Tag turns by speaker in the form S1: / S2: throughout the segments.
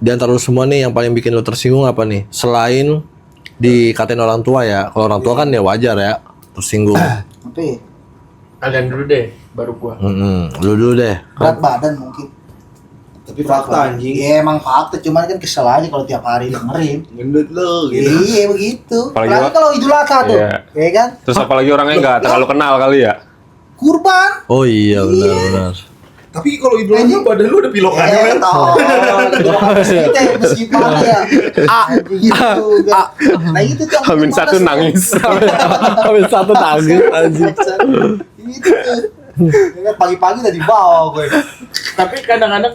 S1: di antara lu semua nih yang paling bikin lu tersinggung apa nih? Selain dikatain orang tua ya. Kalau orang tua kan ya wajar ya tersinggung.
S2: Tapi
S3: Kalian dulu deh, baru gua.
S1: Lu dulu deh.
S2: berat badan mungkin.
S4: Tapi fakta anjing.
S2: Iya emang fakta, cuman kan kesel aja kalau tiap hari dengerin.
S4: Gendut lu gitu.
S2: Iya begitu.
S5: Apalagi
S2: Apalagi kalau Idul Adha tuh,
S5: Iya.
S2: ya kan?
S5: Terus apalagi orangnya nggak terlalu kenal kali ya.
S2: Kurban.
S1: Oh iya benar.
S4: Tapi kalau Idul Adha badan lu udah pilokannya
S2: Eh,
S4: kan.
S2: tau. Kita meskipun ya. Gitu. Nah itu tuh. yang
S5: Amin
S2: bikin
S5: satu
S2: males.
S5: nangis.
S1: Habis satu tangis anjing.
S2: Itu tuh. Ya kan, pagi-pagi udah dibawa gue.
S3: Tapi kadang-kadang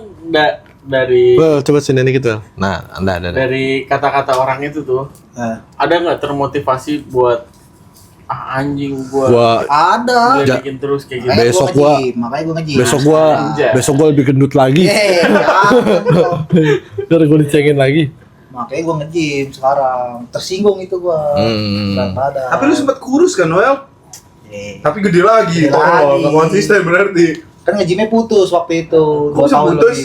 S3: dari
S1: Well, coba sini dikit tuh. Nah, Anda.
S3: dari kata-kata orang itu tuh
S2: Nah,
S3: ada nggak termotivasi buat anjing gua
S1: Gua
S2: ada.
S3: bikin terus kayak gitu.
S2: Makanya
S1: Besok
S2: gua
S1: gua-
S2: nge-gym, makanya gua nge-gym.
S3: Anjay.
S1: besok gua lebih gendut lagi. Biar gua dicengin lagi.
S2: Makanya gua nge-gym sekarang. Tersinggung itu gua. Berat badan.
S4: Tapi lu sempat kurus kan, Noel?
S2: Eh,
S4: Tapi gede lagi.
S2: Gede lagi.
S4: Nggak konsisten berarti.
S2: kan nge-gymnya putus waktu itu.
S4: Kok bisa putus?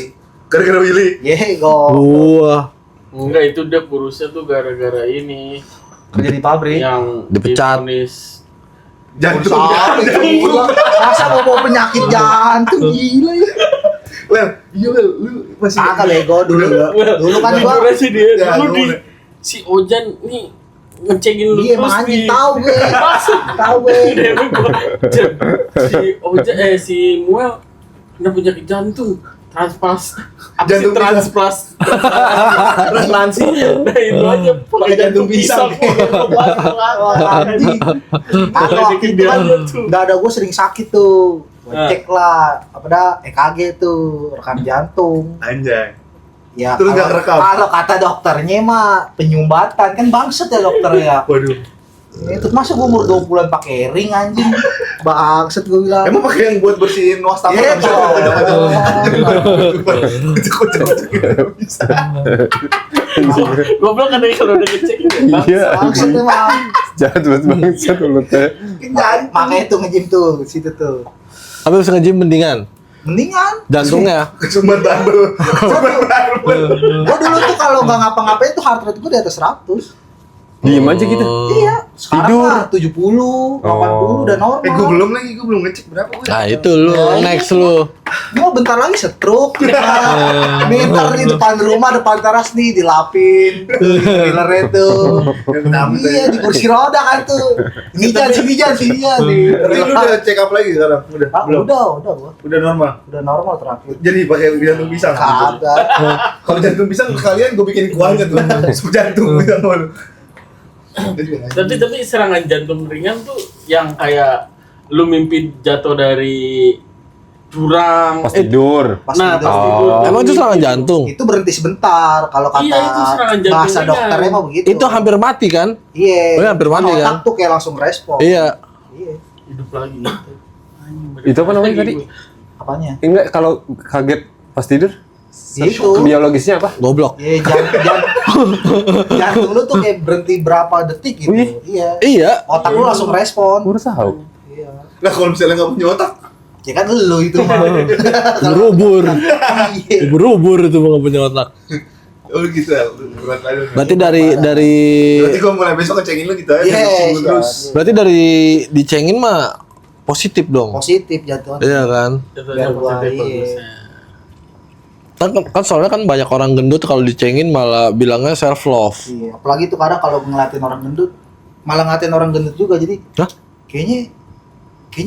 S4: Gara-gara Willy.
S2: Ye, go.
S1: Gua
S3: Enggak, itu dia kurusnya tuh gara-gara ini
S2: Kerja di pabrik.
S3: yang
S1: Dipecat.
S3: divonis.
S4: Jantung.
S2: Gila. Masa mau penyakit jantung gila ya.
S4: Well, iya Well, lu masih
S2: Kagak lego dulu. Dulu kan gua
S3: Jujur aja dia
S4: Ya,
S3: dulu di
S4: boleh.
S3: si Ojan nih ngecengin lu
S2: Iya,
S3: terus
S2: anjing
S3: nih.
S2: tahu gue. Tahu gue.
S3: Dewi gua, Jan, si Ojan si Muel kena penyakit jantung. Transpas apa sih
S4: Jantung
S3: transplas transplantasi nah itu aja pakai jantung pisang
S2: Anjing. Kalau waktu itu kan dada gue sering sakit tuh. Gue cek lah, apa dah EKG tuh, rekam jantung.
S4: anjay.
S2: Ya
S4: Terus nggak kerekam?
S2: kalau kata dokternya mah penyumbatan kan bangset ya dokter ya.
S4: Waduh.
S2: Itu masa gue umur 2 bulan pakai ring anjing. Bangset gue bilang.
S4: Emang pakai yang buat bersihin wastafel
S2: Iya,
S4: nggak bisa? Kocok-kocok bisa.
S3: goblok kan kalau udah ngecek gitu
S5: Iya.
S2: Bangset emang.
S5: Jahat banget sih mulutnya.
S2: Makanya tuh nge-gym tuh, situ tuh.
S1: tapi bisa nge-gym mendingan.
S2: Mendingan.
S1: Jantungnya.
S4: Sumber barbel. Sumber barbel.
S2: Gue dulu tuh kalau nggak ngapa-ngapain tuh heart rate gue di atas 100.
S5: Diem aja gitu.
S2: Iya. Sekarang
S5: Tidur.
S2: mah 70, 80 udah normal.
S4: Gue belum lagi, gue belum ngecek berapa gue.
S1: Nah, itu lu next lu.
S2: Gue bentar lagi stroke. Bentar di depan rumah, depan teras nih dilapin. Pilarnya tuh. Iya di kursi roda kan tuh. Sini Jan nih.
S4: Tapi lu udah check up lagi sekarang? Udah?
S2: Ah, udah gua.
S4: Udah normal?
S2: Udah normal terakhir.
S4: Jadi pakai jantung pisang?
S2: Kagak.
S4: Kalau jantung pisang kalian gue bikin kuahnya tuh. Sup jantung pisang lu.
S3: tapi serangan jantung ringan tuh yang kayak lu mimpi jatuh dari jurang
S5: Pas tidur.
S2: Pas
S3: nah
S2: tidur.
S3: pas tidur
S1: Emang itu serangan jantung.
S2: Itu berhenti sebentar kalau kata
S3: Iya, itu serangan jantung
S2: bahasa
S3: ringan.
S2: dokternya mah begitu.
S1: Itu hampir mati kan?
S2: Iya.
S1: Oh, iya, hampir mati
S2: Otak
S1: kan?
S2: tuh kayak langsung respon.
S1: Iya.
S2: Iya.
S3: hidup lagi gitu.
S5: Itu apa namanya tadi?
S2: Apanya?
S5: Enggak, kalau kaget pas tidur?
S2: Itu.
S5: Biologisnya apa?
S1: Goblok.
S2: Iya, jantung lu tuh kayak berhenti berapa detik gitu.
S5: Wih.
S2: Iya.
S1: Iya.
S2: Otak lu langsung respon.
S5: Baru tahu.
S2: Iya.
S4: Nah kalau misalnya nggak punya otak,
S2: Ya kan lu itu mah.
S1: Berubur.
S2: Iya.
S1: Berubur itu nggak punya otak.
S4: oh gitu ya. Berat badan.
S1: Berarti dari
S4: Berarti gue mulai besok ngecekin lu gitu aja.
S2: Yes,
S4: ngecek lu terus.
S1: berarti dari dicengin mah positif dong.
S2: Positif jatuhnya.
S1: Iya kan?
S3: Jatuhnya
S2: Biar gua,
S3: positif
S2: iya.
S3: bagusnya.
S1: Kan soalnya kan banyak orang gendut kalau dicengin malah bilangnya self love.
S2: Iya, apalagi tuh kadang kalau ngeliatin orang gendut, malah ngatain orang gendut juga. Jadi
S1: Hah?
S2: kayaknya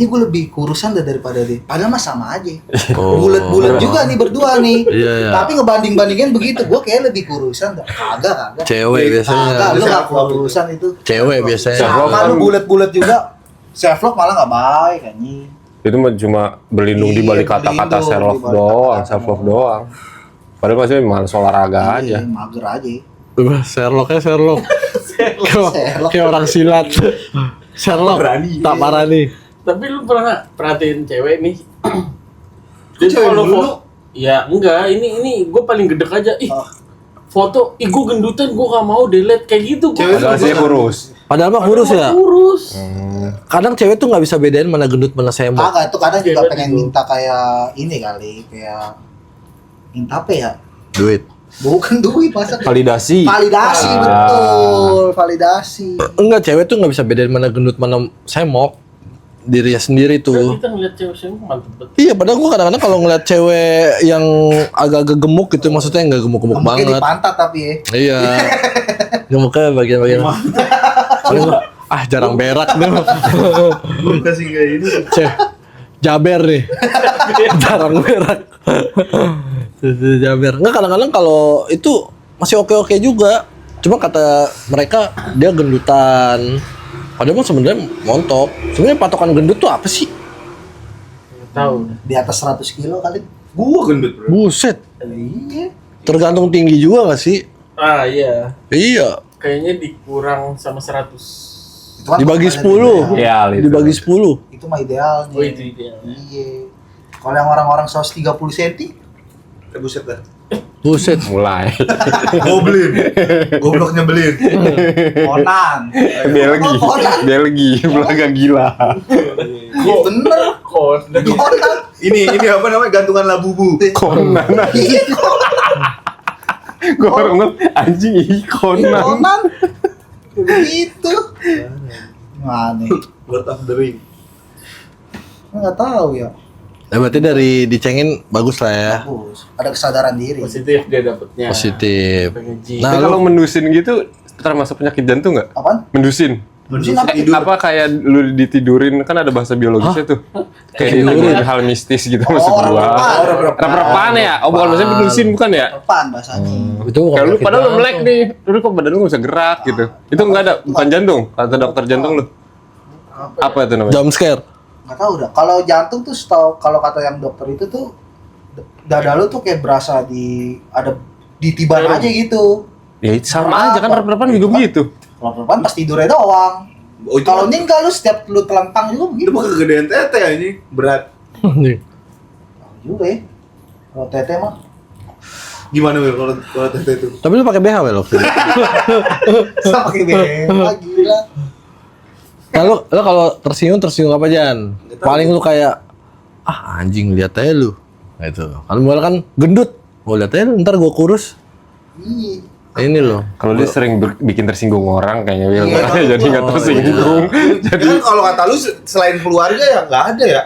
S2: gue lebih kurusan daripada dia. Padahal mah sama aja.
S1: Oh.
S2: Bulat-bulat juga nih berdua nih.
S1: Iya, iya.
S2: Tapi ngebanding-bandingin begitu, gue kayak lebih kurusan. Kagak.
S1: Cewek biasanya.
S2: Kagak, lu gak kurusan itu.
S1: Cewek biasanya.
S5: Self-love
S2: Sama
S5: kan-
S2: lu bulat-bulat juga. Self love malah gak baik anjing.
S5: Itu mah cuma berlindung di balik
S2: Iya,
S5: kata-kata
S2: berlindung
S5: self love
S2: di balik
S5: doang,
S2: kata-kata
S5: self love doang. Padahal masih malas olahraga aja.
S2: Iya, mager aja.
S1: Sherlocknya Sherlock.
S2: Sherlock.
S1: Kayak orang silat. Sherlock. Tak parah nih.
S3: Tapi lu pernah nggak perhatiin cewek nih? Jadi
S4: Cewek
S3: kalau
S4: dulu?
S3: ya enggak, ini gue paling gedek aja. Ih,
S2: Oh.
S3: foto, ih gue gendutan, gue gak mau delete kayak gitu.
S4: Cewek
S5: Padahal sih kurus.
S1: Padahal mah kurus ya.
S3: Kurus.
S1: Kadang cewek tuh nggak bisa bedain mana gendut mana semok.
S2: Kagak, itu kadang juga
S3: Cewek
S2: pengen
S3: gitu.
S2: minta kayak ini kali, kayak minta apa ya?
S1: Duit.
S2: Bukan duit masa.
S5: Validasi.
S2: Validasi betul, validasi.
S1: Enggak, cewek tuh nggak bisa bedain mana gendut mana semok. Dirinya sendiri
S3: Kan
S1: tuh.
S3: kita ngeliat cewek semua mantep banget.
S1: Iya, padahal gua kadang-kadang kalau ngeliat cewek yang agak-agak gemuk gitu, maksudnya nggak gemuk-gemuk
S2: Mungkin di
S1: banget.
S2: pantat tapi ya.
S1: Iya. Gemuknya bagian-bagian. Paling gua, jarang berak nih.
S4: Gue kasih kayak ini.
S1: Jaber nih. Jarang berak. Jaber. Enggak, kadang-kadang kalau itu masih oke-oke juga. Cuma kata mereka dia gendutan. Padahal mah sebenarnya montok. Sebenarnya patokan gendut tuh apa sih?
S3: Nggak tahu.
S2: Di atas 100 kilo kali.
S4: Gua gendut bro.
S1: Buset.
S2: Iya.
S1: Tergantung tinggi juga gak sih?
S3: Ah iya.
S1: Iya.
S3: Kayaknya dikurang sama 100.
S2: Itu kan
S1: Dibagi
S2: maksimal
S1: 10.
S2: ideal.
S5: Iya, itu.
S1: Dibagi 10.
S2: Itu mah idealnya.
S3: Oh itu ideal.
S2: Iya. Kalau yang orang-orang 130 cm,
S4: Buset dah.
S1: Buset.
S5: Mulai.
S4: Goblin. Goblok nyebelin.
S2: Conan.
S5: Belgi.
S2: Oh, Conan.
S5: Belgi. Belaga gila.
S2: Iya bener. Conan.
S4: Ini apa namanya gantungan labubu.
S5: Conan.
S2: Iya,
S5: Gue orang ngomong anjing Conan.
S2: Conan. Begitu. Mana?
S4: Lord of the Ring.
S2: Nggak tahu ya.
S1: Ya, berarti dari dicengin bagus lah ya.
S2: Bagus. Ada kesadaran diri.
S3: Positif dia dapetnya.
S1: Positif.
S3: Pengen
S1: Nah,
S5: Tapi kalau mendusin gitu termasuk penyakit jantung nggak?
S2: Apaan?
S5: Mendusin.
S2: Menusin apa?
S5: Apa kayak lu ditidurin kan ada bahasa biologisnya tuh. Kayak ditidurin hal mistis gitu maksud gua. Rep-repan ya? Oh bukan maksudnya mendusin bukan ya?
S2: Depan bahasanya.
S1: itu bukan
S5: Kayak lu
S1: penyakit
S5: padahal lu
S1: jantung.
S5: melek nih, lu kok badan lu nggak bisa gerak gitu. Itu nggak ada, bukan jantung. Kata dokter jantung lu. Apa itu namanya?
S1: Jump scare.
S2: Nggak tahu dah. Kalau jantung tuh setahu kalau kata yang dokter itu tuh dada lu tuh kayak berasa ada ditiban aja gitu.
S5: Ya itu sama aja kan rep-repan juga begitu.
S2: Kalau perempuan pas tidurnya doang.
S4: Oh itu
S2: Kalau ning kalau setiap lu telentang juga
S4: itu
S2: begitu.
S4: mah kegedean tete anjing. Berat.
S2: Juga ya. Kalau tete mah
S4: Gimana Wil kalau tete itu?
S1: Tapi lu pakai BH wel waktu itu.
S2: sama pakai BH gila.
S1: Kalau lu kalau tersinggung apa Jan?
S4: Nggak tahu.
S1: Paling lu kayak anjing lihat aja lu. Nah, itu. Kalau gua kan gendut. Gua lihat aja lu ntar gua kurus.
S2: Iya.
S1: Ini loh.
S5: Kalau dia sering bikin tersinggung orang kayaknya Will,
S2: Iya,
S5: jadi nggak tersinggung.
S4: Jadi kan kalau kata lu selain keluarga ya nggak ada ya.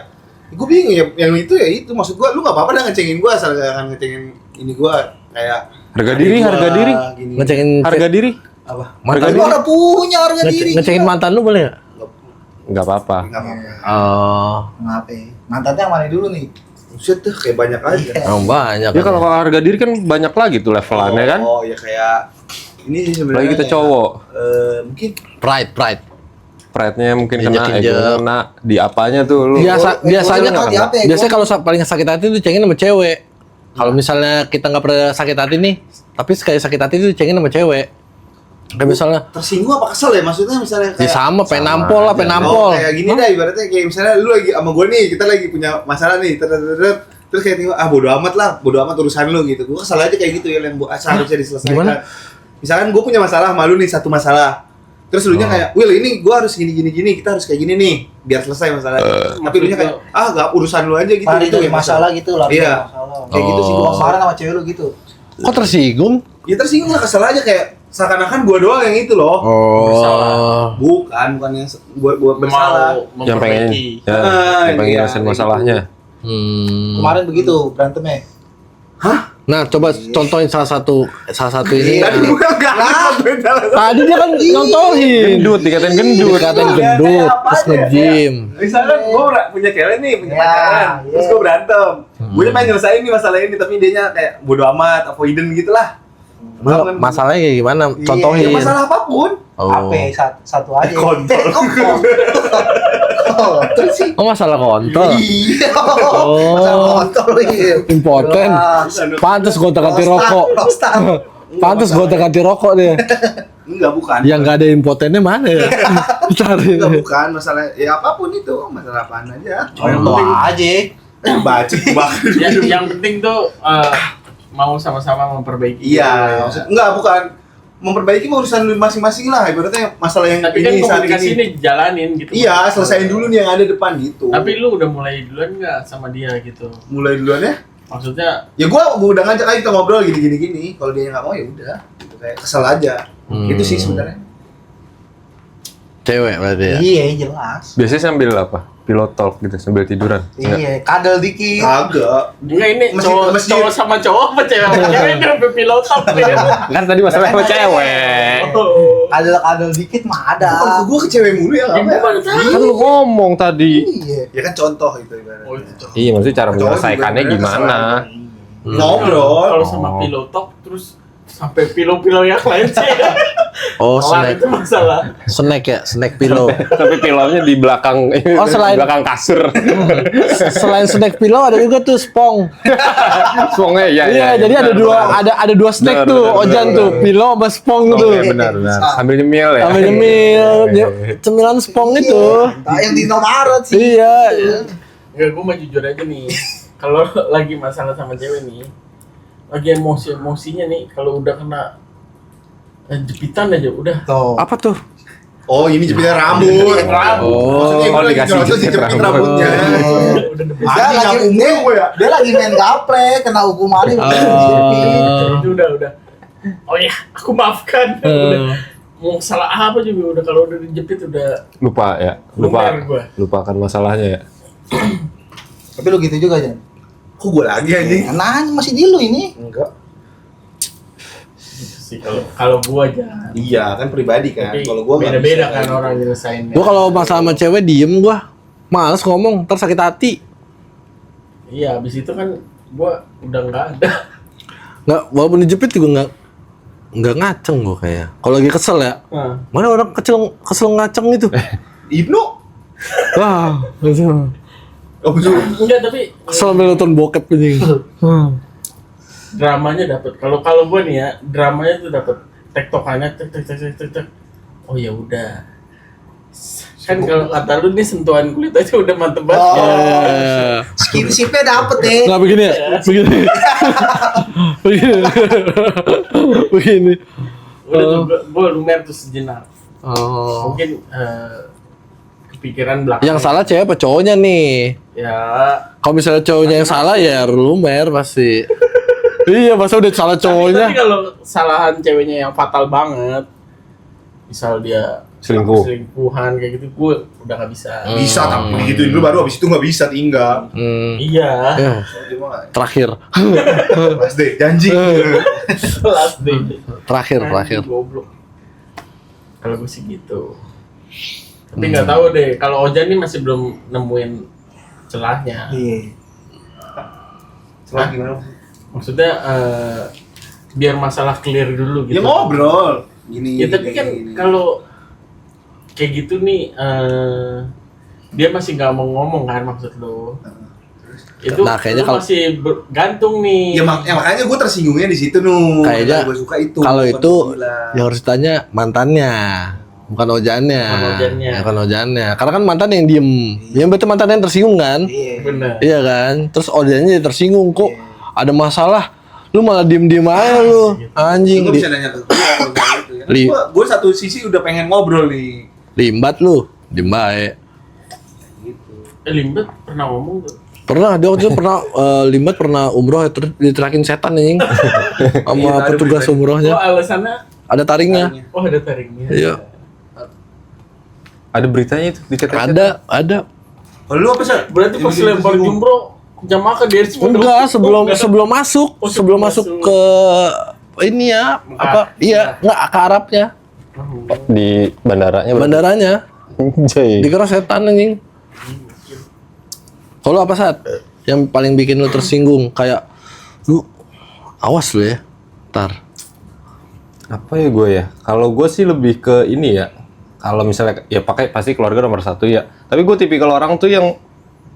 S4: Gue bingung ya, yang itu ya itu maksud gua lu nggak apa-apa dah ngecengin gua asal jangan ngecengin ini gua kayak
S5: Harga diri,
S4: adik gua,
S5: harga diri.
S4: gini.
S1: Ngecengin
S5: Harga diri
S4: Apa?
S1: mantan
S2: Lu ada punya harga diri.
S1: ngecengin mantan lu boleh nggak?
S5: nggak apa-apa.
S4: Nggak apa-apa.
S1: Oh,
S2: Ngapa? Mantannya yang mana dulu nih?
S4: Buset tuh kayak banyak aja.
S1: emang banyak.
S5: Ya kalau harga diri kan banyak lagi tuh levelannya kan.
S4: Oh ya kayak ini sih sebenarnya.
S5: Apalagi kita cowok.
S4: Mungkin
S1: pride.
S5: Pride-nya mungkin kena,
S1: Injek-injek.
S5: ego kena di apanya tuh lu.
S1: Biasanya
S2: Egonya di apa ya?
S1: biasanya kalau paling sakit hati itu cengin sama cewek. Kalau misalnya kita nggak pernah sakit hati nih, tapi sekali sakit hati itu cengin sama cewek. Kayak misalnya,
S4: tersinggung apa kesel ya maksudnya misalnya
S1: ya
S4: kayak
S1: sama, pengen nampol lah, pengen
S4: Oh,
S1: nampol.
S4: kayak gini dah ibaratnya kayak misalnya lu lagi sama gue nih, kita lagi punya masalah nih, terus kayak tiba bodo amat urusan lu gitu. Gue kesal aja kayak gitu ya yang seharusnya diselesaikan.
S1: Gimana?
S4: Misalkan gue punya masalah sama lu nih, satu masalah. Terus lu nya kayak, "Will, ini gue harus gini, kita harus kayak gini nih, biar selesai masalahnya." Tapi lu nya kayak, "Gak urusan lu aja gitu."
S2: Lari
S4: gitu
S2: dari
S4: ya
S2: masalah gitu lah.
S4: Iya.
S2: Kayak gitu sih gua
S1: Oh.
S2: kemarin sama cewek lu gitu.
S1: Kok tersinggung?
S4: Ya tersinggung lah, kesel aja kayak seakan-akan gue doang yang itu loh.
S1: Oh.
S4: Bukan yang buat bersalah.
S5: Yang pengen,
S3: memperbaiki.
S5: ya, yang pengen
S4: iya,
S5: ngerasain
S4: kayak
S5: masalahnya.
S2: Kemarin begitu berantemnya.
S1: Nah, coba contohin salah satu ini.
S4: Tadi gue gak
S1: Tadi dia kan nyontohin.
S5: Gendut, dikatain gendut.
S1: Dikatain
S4: Iya,
S1: gendut,
S4: kayak apa
S1: terus
S4: aja,
S1: nge-gym.
S4: Misalnya gue punya cewek nih, punya
S2: Ya,
S4: pacaran,
S2: iya.
S4: terus gue berantem. Gue pengen nyelesain nih masalah ini, tapi dia kayak bodo amat, avoidant gitu lah.
S1: Lu masalahnya kayak gimana? Contohin.
S4: Ya, masalah apapun.
S1: Oh.
S2: HP satu aja.
S4: Kontol.
S2: Kontol sih.
S1: Oh, masalah kontol.
S2: Iya.
S1: Oh.
S2: Masalah kontol iya.
S1: Impoten.
S2: Jelas.
S1: Pantes gue ganti rokok.
S2: Prostat.
S1: Pantes gue ganti rokok deh.
S4: Enggak, bukan.
S1: Yang nggak ada impotennya mana ya? Cari.
S4: Enggak, bukan. Masalah, ya apapun itu. Masalah apaan aja.
S2: Contoh aja.
S4: Baca banget.
S3: Yang penting tuh mau sama-sama memperbaiki.
S4: Iya, enggak, bukan. Memperbaiki mah urusan lu masing-masing lah. Ibaratnya masalah yang
S3: Tapi kan
S4: ini saat
S3: komunikasi
S4: ini.
S3: ini jalanin gitu.
S4: Iya, selesaiin dulu nih yang ada depan gitu.
S3: Tapi lu udah mulai duluan nggak sama dia gitu?
S4: Mulai duluan ya.
S3: Maksudnya
S4: Ya gua udah ngajak aja kita ngobrol gini. Kalau dia nggak mau ya udah. Gitu, kayak kesel aja. Itu sih sebenarnya.
S1: Cewek berarti ya.
S2: Iya, jelas.
S5: Biasanya sambil apa? Pillow talk gitu sambil tiduran. Enggak.
S2: Iya, kadal dikit.
S4: Kagak.
S3: enggak ini
S4: Masih-
S3: cowok sama cowok apa cewek sama cewek ini sampai pilot top ya.
S5: Kan tadi masalahnya sama cewek.
S2: Kadal dikit mah ada.
S4: Kok gua ke cewek mulu ya? Apa ya?
S3: Gimana tahu?
S5: Kan lu ngomong tadi.
S2: Iya.
S4: Ya kan contoh itu ibaratnya.
S3: Oh, itu cowok.
S5: Iya, maksudnya cara
S4: Cowok
S5: menyelesaikannya
S4: juga
S5: gimana?
S4: Ngobrol.
S3: Kalau sama pilot top terus sampai pilo-pilo yang lain sih.
S1: Oh,
S3: Wah,
S1: snack.
S3: itu masalah.
S1: Snack ya, snack pillow.
S5: Tapi pillownya di belakang
S1: Oh, selain-
S5: di belakang kasur.
S1: Selain snack pillow ada juga tuh spong.
S5: Spongnya ya.
S1: Iya, jadi ada dua snack
S5: Benar,
S1: tuh,
S5: benar,
S1: Ojan
S5: benar,
S1: tuh,
S5: benar.
S1: pillow sama spong tuh.
S5: Oke, benar. Sambil nyemil ya.
S1: Sambil nyemil, cemilan spong itu.
S2: Nah, yang di Indomaret sih.
S1: Iya.
S3: Enggak, gue mah jujur aja nih. Kalau lagi masalah sama cewek nih, lagi emosinya nih, kalau udah kena jepitan aja udah.
S2: Tuh.
S1: Apa tuh?
S4: Oh, ini jepitan rambut.
S1: Oh,
S4: Maksudnya gue lagi
S5: dikasih
S4: nyerocos
S5: jepit
S4: dijepit
S5: rambut.
S4: rambutnya.
S3: Udah the best.
S2: Dia
S4: Anjing,
S2: lagi
S4: nggak umur gua ya.
S2: dia lagi main gaplek, kena hukumannya udah dijepit.
S3: Itu udah. Oh ya, aku maafkan. Udah. Mau salah apa juga udah kalau udah dijepit udah
S5: Lupa ya.
S3: lumer gua.
S5: Lupakan masalahnya ya.
S2: Tapi lu gitu juga, Jan.
S4: Kok gue lagi anjing?
S2: Nanya masih di lu ini.
S4: Enggak.
S3: Gitu sih kalau gua aja.
S4: Iya, kan pribadi kan.
S3: Tapi
S4: Kalau gua nggak
S3: beda-beda
S4: bisa.
S3: kan orang nyelesainnya.
S1: Gua kalau masalah sama cewek diem gua. Males ngomong, ntar sakit hati.
S3: Iya, abis itu kan gua udah nggak ada.
S1: Nggak, walaupun dijepit juga nggak ngaceng gua kayak. Kalau lagi kesel ya,
S3: Nah,
S1: mana orang kesel ngaceng itu.
S4: Ibnu.
S1: Wah, gitu.
S4: Oh, betul.
S3: enggak tapi
S1: Kesel sampai nonton bokep anjing.
S3: dramanya dapet. Kalau gua nih ya, dramanya tuh dapet tektokannya tek. Oh ya udah. Kan kalau kata lu nih sentuhan kulit aja udah mantep banget.
S2: Oh.
S1: Ya.
S2: Skinship-nya dapet deh.
S1: Nggak begini ya? Begini. Begini. Begini.
S3: Udah tuh gua lumer tuh sejenak.
S1: Oh.
S3: Mungkin kepikiran belakang.
S1: Yang salah cewek apa cowoknya nih?
S3: Ya,
S1: Kalau misalnya cowoknya yang salah ya lumer pasti. Iya, masa udah salah
S3: tapi
S1: cowoknya.
S3: kalau kesalahan ceweknya yang fatal banget, misal dia selingkuhan kayak gitu, gue udah nggak bisa.
S4: Bisa tapi gituin dulu baru habis itu nggak bisa tinggal.
S3: Iya.
S1: Ya, terakhir.
S4: Mas deh, janji.
S3: Last day.
S1: Terakhir.
S3: Anjing, goblok. Kalau gue sih gitu. Tapi nggak tahu deh. Kalau Ojan nih masih belum nemuin celahnya.
S2: Iya.
S4: Setelah gimana?
S3: Maksudnya biar masalah clear dulu gitu.
S4: Ya ngobrol. Gini.
S3: Ya tapi kan kalau kayak gitu nih dia masih nggak mau ngomong kan maksud lo. Itu
S1: Nah, kayaknya
S3: lu
S1: kalau-
S3: masih gantung nih.
S4: Ya, makanya gue tersinggungnya di situ nu.
S1: Kayaknya
S4: gue suka itu.
S1: Kalau
S4: bukan
S1: itu
S4: gua bilang.
S1: yang harus ditanya mantannya, bukan ojannya. Bukan ojannya. Karena kan mantan yang diem. Ya berarti mantan yang tersinggung kan?
S2: Iya.
S3: Bener.
S1: Iya kan? Terus ojannya jadi tersinggung kok ada masalah. Lu malah diem-diem aja lu. Anjing.
S4: Lu bisa nanya ke gue kalau kayak gitu ya.
S1: Li-
S4: Gue satu sisi udah pengen ngobrol nih.
S1: Limbat lu. Diem baik.
S4: Gitu.
S3: Limbet pernah ngomong tuh.
S1: Pernah dia waktu itu pernah Limbat pernah umroh terus diterakin setan anjing. Sama
S4: Iya, ada
S1: petugas
S4: beritanya.
S1: umrohnya.
S3: Oh alasannya?
S1: Ada taringnya.
S3: Oh ada taringnya.
S1: Iya.
S5: Ada beritanya itu di KTC.
S1: Ada.
S4: Kalau lu apa sih?
S3: Berarti pas lempar jumroh jamaah ke dia semua.
S1: Enggak, sebelum
S3: Oh, enggak.
S1: sebelum masuk,
S3: Oh,
S1: sebelum
S3: sebelum
S1: masuk
S3: masuk.
S1: ke ini ya, apa? Iya, enggak ke Arabnya,
S5: Di bandaranya.
S1: bandaranya.
S5: Anjay.
S1: Dikira setan anjing. Kalau apa saat yang paling bikin lu tersinggung kayak lu awas lu ya. Ntar.
S5: Apa ya gue ya? Kalau gue sih lebih ke ini ya. Kalau misalnya ya pakai pasti keluarga nomor satu ya. Tapi gue tipikal orang tuh yang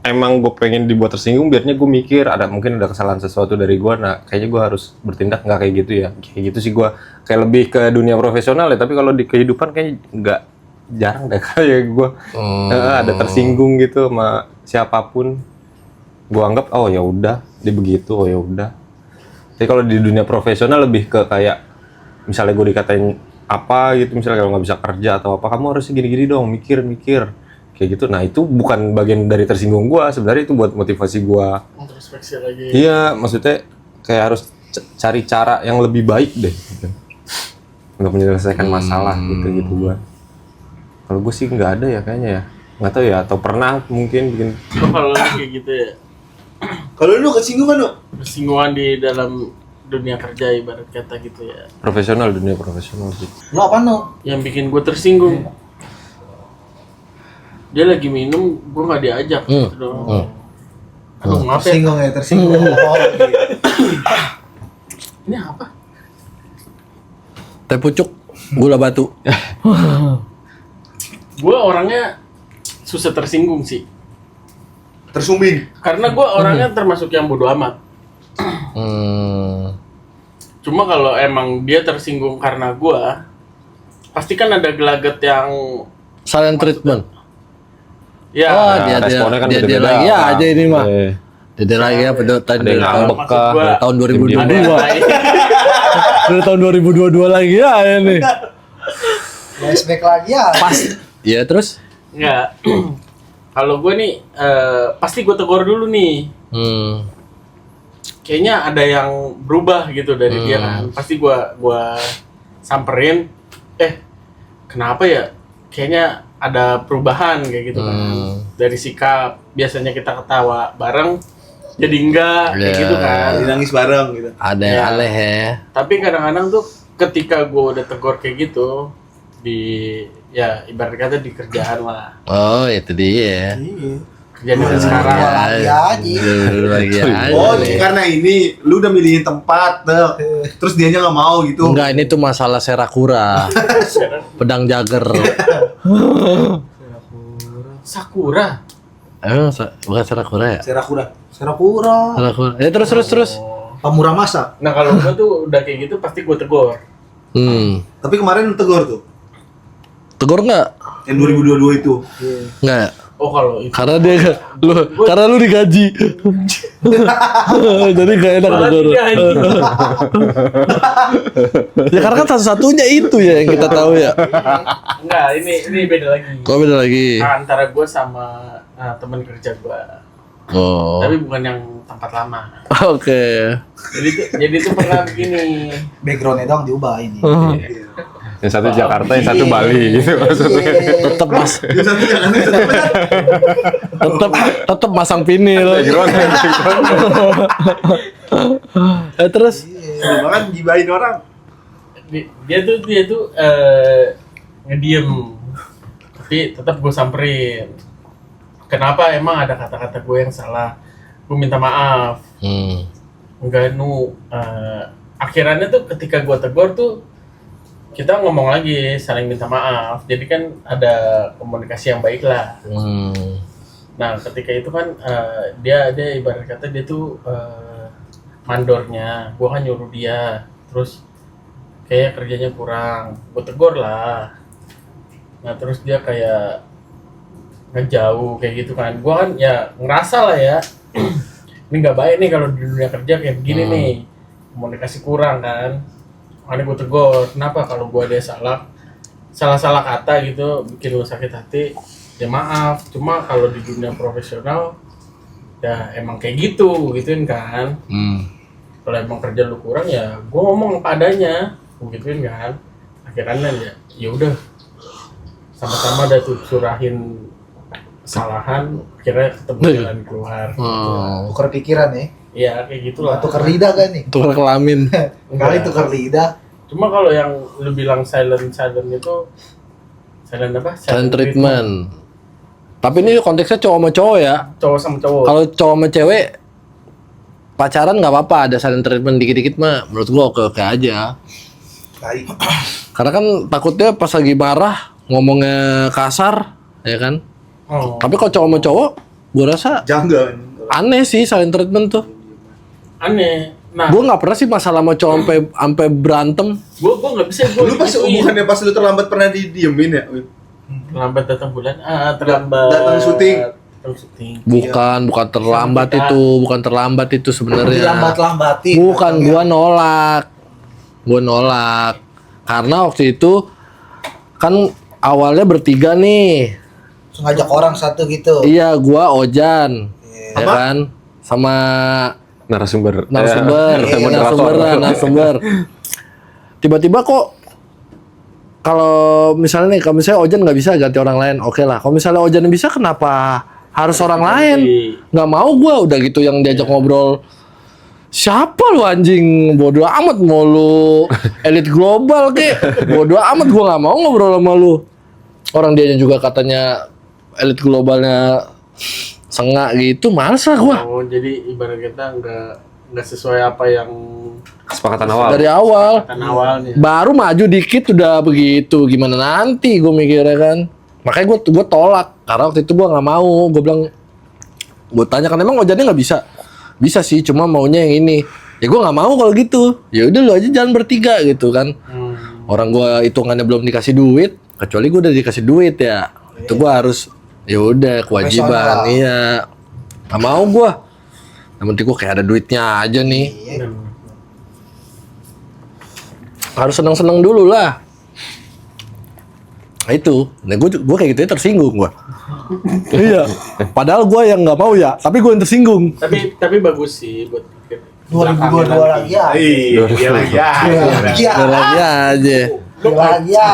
S5: emang gue pengen dibuat tersinggung, biarnya gue mikir mungkin ada kesalahan sesuatu dari gue. Nah kayaknya gue harus bertindak nggak kayak gitu ya. Kayak gitu sih gue kayak lebih ke dunia profesional ya. Tapi kalau di kehidupan kayak nggak, jarang deh kayak gue ada tersinggung gitu sama siapapun. Gue anggap oh ya udah dia begitu, oh ya udah. Tapi kalau di dunia profesional lebih ke kayak misalnya gue dikatain apa gitu, misalnya kalau nggak bisa kerja atau apa, kamu harus gini-gini dong, mikir kayak kayak gitu. Nah itu bukan bagian dari tersinggung gue, sebenarnya itu buat motivasi gue.
S3: Introspeksi lagi.
S5: Iya, maksudnya kayak harus cari cara yang lebih baik deh gitu. Untuk menyelesaikan masalah gitu gue. Kalau gue sih nggak ada ya kayaknya ya, nggak tahu ya, atau pernah mungkin bikin.
S3: Lo kalau kayak gitu ya,
S4: Kalau lu kesinggungan lu?
S3: persinggungan di dalam dunia kerja ibarat kata gitu ya,
S5: Profesional, dunia profesional sih.
S2: Lo apa no?
S3: yang bikin gue tersinggung. Dia lagi minum, gue nggak diajak gitu dong. Aduh, maaf ya.
S2: Tersinggung. Oh, gitu.
S3: Ini apa?
S1: Teh pucuk, gula batu.
S3: Gue orangnya susah tersinggung sih.
S4: Tersumbing.
S3: Karena gue orangnya termasuk yang bodo amat. Cuma kalau emang dia tersinggung karena gue, pasti kan ada gelagat yang
S1: Silent treatment.
S3: ya.
S1: Oh,
S5: Nah, responnya kan
S1: dia
S5: beda-beda.
S1: lagi ya aja ini mah.
S5: Eh,
S1: Dia lagi apa
S5: Ada yang ngambek
S3: maksud
S5: kah?
S3: gua,
S1: tahun
S3: ada
S1: 2022.
S3: yang lain.
S1: Dari tahun 2022 lagi ya ini.
S2: Flashback lagi ya.
S1: Pas. Iya terus?
S3: Enggak. Kalau gue nih, pasti gue tegur dulu nih. Kayaknya ada yang berubah gitu dari dia kan. Pasti gua samperin. Kenapa ya? Kayaknya ada perubahan kayak gitu kan. Dari sikap biasanya kita ketawa bareng, jadi enggak kayak gitu kan.
S4: Nangis bareng gitu.
S1: Ada yang
S3: Ya.
S1: aneh ya.
S3: Tapi kadang-kadang tuh ketika gue udah tegur kayak gitu di ya ibarat kata di kerjaan lah.
S1: Oh itu dia.
S3: Kerjaan yang sekarang.
S2: Lagi aja.
S1: Lagi aja.
S4: Oh,
S1: nih.
S4: karena ini lu udah milihin tempat, tuh. Terus dianya nggak mau gitu.
S1: Enggak, ini tuh masalah serakura. Pedang jager.
S3: Sakura.
S1: Bukan serakura ya?
S4: Serakura.
S2: Serakura.
S1: Serakura. Ya terus.
S2: Pamura masa.
S3: Nah kalau gue tuh udah kayak gitu pasti gue tegur.
S4: Tapi kemarin lu tegur tuh.
S1: Tegur nggak?
S4: Yang 2022 itu.
S1: Nggak.
S3: Oh kalau itu.
S1: Karena lu digaji. Jadi gak enak
S3: Malah
S1: tegur.
S3: dia anjing.
S1: Ya karena kan satu-satunya itu ya yang kita tahu ya.
S3: Enggak, ini beda lagi.
S1: Kok beda lagi?
S3: Antara gue sama teman kerja gue.
S1: Oh.
S3: Tapi bukan yang tempat lama.
S1: Oke.
S3: Jadi tuh pernah begini.
S2: Backgroundnya dong diubah ini.
S5: Yang satu Jakarta, yang satu Bali gitu maksudnya.
S1: Tetap masang pinil. Terus
S4: Bahkan gibahin orang.
S3: Dia tuh ngediem. Tapi tetap gue samperin. Kenapa emang ada kata-kata gue yang salah? Gue minta maaf. Enggak akhirannya tuh ketika gue tegur tuh kita ngomong lagi, saling minta maaf. Jadi kan ada komunikasi yang baik lah. Nah ketika itu kan dia ibarat kata dia tuh mandornya, gue kan nyuruh dia, terus kayak kerjanya kurang, gue tegur lah. Nah terus dia kayak ngejauh kayak gitu kan, gue kan ya ngerasa lah ya ini nggak baik nih kalau di dunia kerja kayak begini nih, komunikasi kurang kan. Makanya gue tegur, kenapa kalau gue ada salah kata gitu bikin lu sakit hati, ya maaf. Cuma kalau di dunia profesional ya emang kayak gituin kan. Kalau emang kerja lu kurang ya gue ngomong apa adanya, gituin kan. Akhirnya ya udah sama-sama ada tuh curahin kesalahan, akhirnya ketemu jalan keluar.
S2: Tukar pikiran ya.
S3: Iya kayak gitulah.
S2: Tukar lidah kan nih.
S1: tukar kelamin.
S2: Kali tukar lidah.
S3: Cuma kalau yang lu bilang silent itu silent apa?
S1: Silent treatment. Tapi ini konteksnya cowok sama cowok ya.
S3: Cowok sama cowok.
S1: Kalau cowok sama cewek pacaran nggak apa-apa, ada silent treatment dikit-dikit mah menurut gua oke aja.
S4: Baik.
S1: Karena kan takutnya pas lagi marah ngomongnya kasar, ya kan?
S3: Oh.
S1: Tapi kalau cowok sama cowok, gua rasa
S4: Jangan.
S1: aneh sih silent treatment tuh.
S3: Aneh. Nah,
S1: Gua nggak pernah sih masalah sama cowok sampai berantem.
S3: gua nggak bisa
S4: Lu pas bukannya pas lu terlambat pernah didiemin ya?
S3: terlambat datang bulan. Terlambat
S4: Datang syuting.
S3: Datang syuting.
S1: Bukan terlambat
S3: Kita-
S1: bukan terlambat itu sebenarnya.
S2: Dilambat-lambatin.
S1: Bukan, gua nolak. Karena waktu itu kan awalnya bertiga nih.
S2: Ngajak orang satu gitu.
S1: Iya, gua Ojan.
S2: Iya.
S1: Ya kan? Sama
S5: narasumber.
S1: narasumber. Tiba-tiba kok kalau misalnya Ojan nggak bisa ganti orang lain, oke lah. Kalau misalnya Ojan bisa, kenapa harus orang lain? Nggak mau gua udah gitu yang diajak ngobrol. Siapa lu anjing? Bodoh amat mau lu elit global kek. Bodoh amat, gua nggak mau ngobrol sama lu. Orang dianya juga katanya elit globalnya sengak gitu, males lah gua.
S3: Oh, jadi ibarat kita nggak sesuai apa yang
S5: Kesepakatan awal.
S1: Dari awal.
S3: kan awalnya.
S1: Baru maju dikit udah begitu, gimana nanti gue mikirnya kan. Makanya gue tolak karena waktu itu gue nggak mau. Gue bilang, gue tanya kan emang Ojannya nggak bisa. Bisa sih, cuma maunya yang ini. Ya gue nggak mau kalau gitu. Ya udah lu aja jalan bertiga gitu kan. Orang gue hitungannya belum dikasih duit, kecuali gue udah dikasih duit ya. Itu gue harus, ya udah kewajiban.
S2: Profesional.
S1: Iya, nggak mau gue. Yang penting gue kayak ada duitnya aja nih.
S2: Iya.
S1: Harus seneng-seneng dulu lah. Nah itu, nah gue kayak gitu ya tersinggung gue. Iya, padahal gue yang nggak mau ya, tapi gue yang tersinggung.
S3: Tapi bagus sih buat
S2: 2022 lagi ya.
S4: Iya lagi ya.
S2: Iya.
S1: Udah lagi aja.
S2: Lagi ya.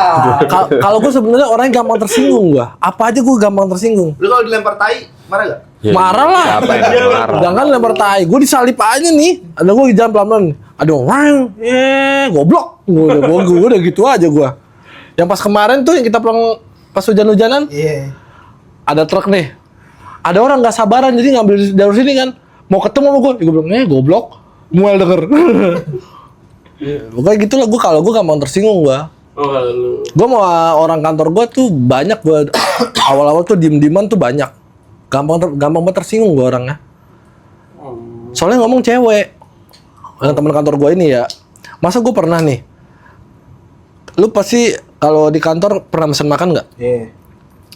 S1: Kalau gue sebenarnya orang yang gampang tersinggung gue. Apa aja gue gampang tersinggung.
S4: Lu kalau dilempar tai, marah gak?
S5: Ya,
S1: Marah lah.
S5: Siapa yang nggak marah?
S1: Jangan lempar tai. Gue disalip aja nih. Ada gue jalan pelan-pelan. Aduh, wang, goblok. Gue udah gitu aja gue. Yang pas kemarin tuh yang kita pulang pas hujan-hujanan,
S2: Iya.
S1: ada truk nih. Ada orang nggak sabaran jadi ngambil dari sini kan. Mau ketemu sama gue. Gue bilang, goblok. Mual denger. Pokoknya gitu lah. Gue kalau gue gampang tersinggung gue.
S3: Oh, lu.
S1: Gue mau orang kantor gue tuh banyak gue awal-awal tuh diem-dieman tuh banyak. Gampang banget tersinggung gue orangnya. Soalnya ngomong cewek. Yang teman kantor gue ini ya. Masa gue pernah nih. Lu pasti kalau di kantor pernah mesen makan nggak?
S2: Iya.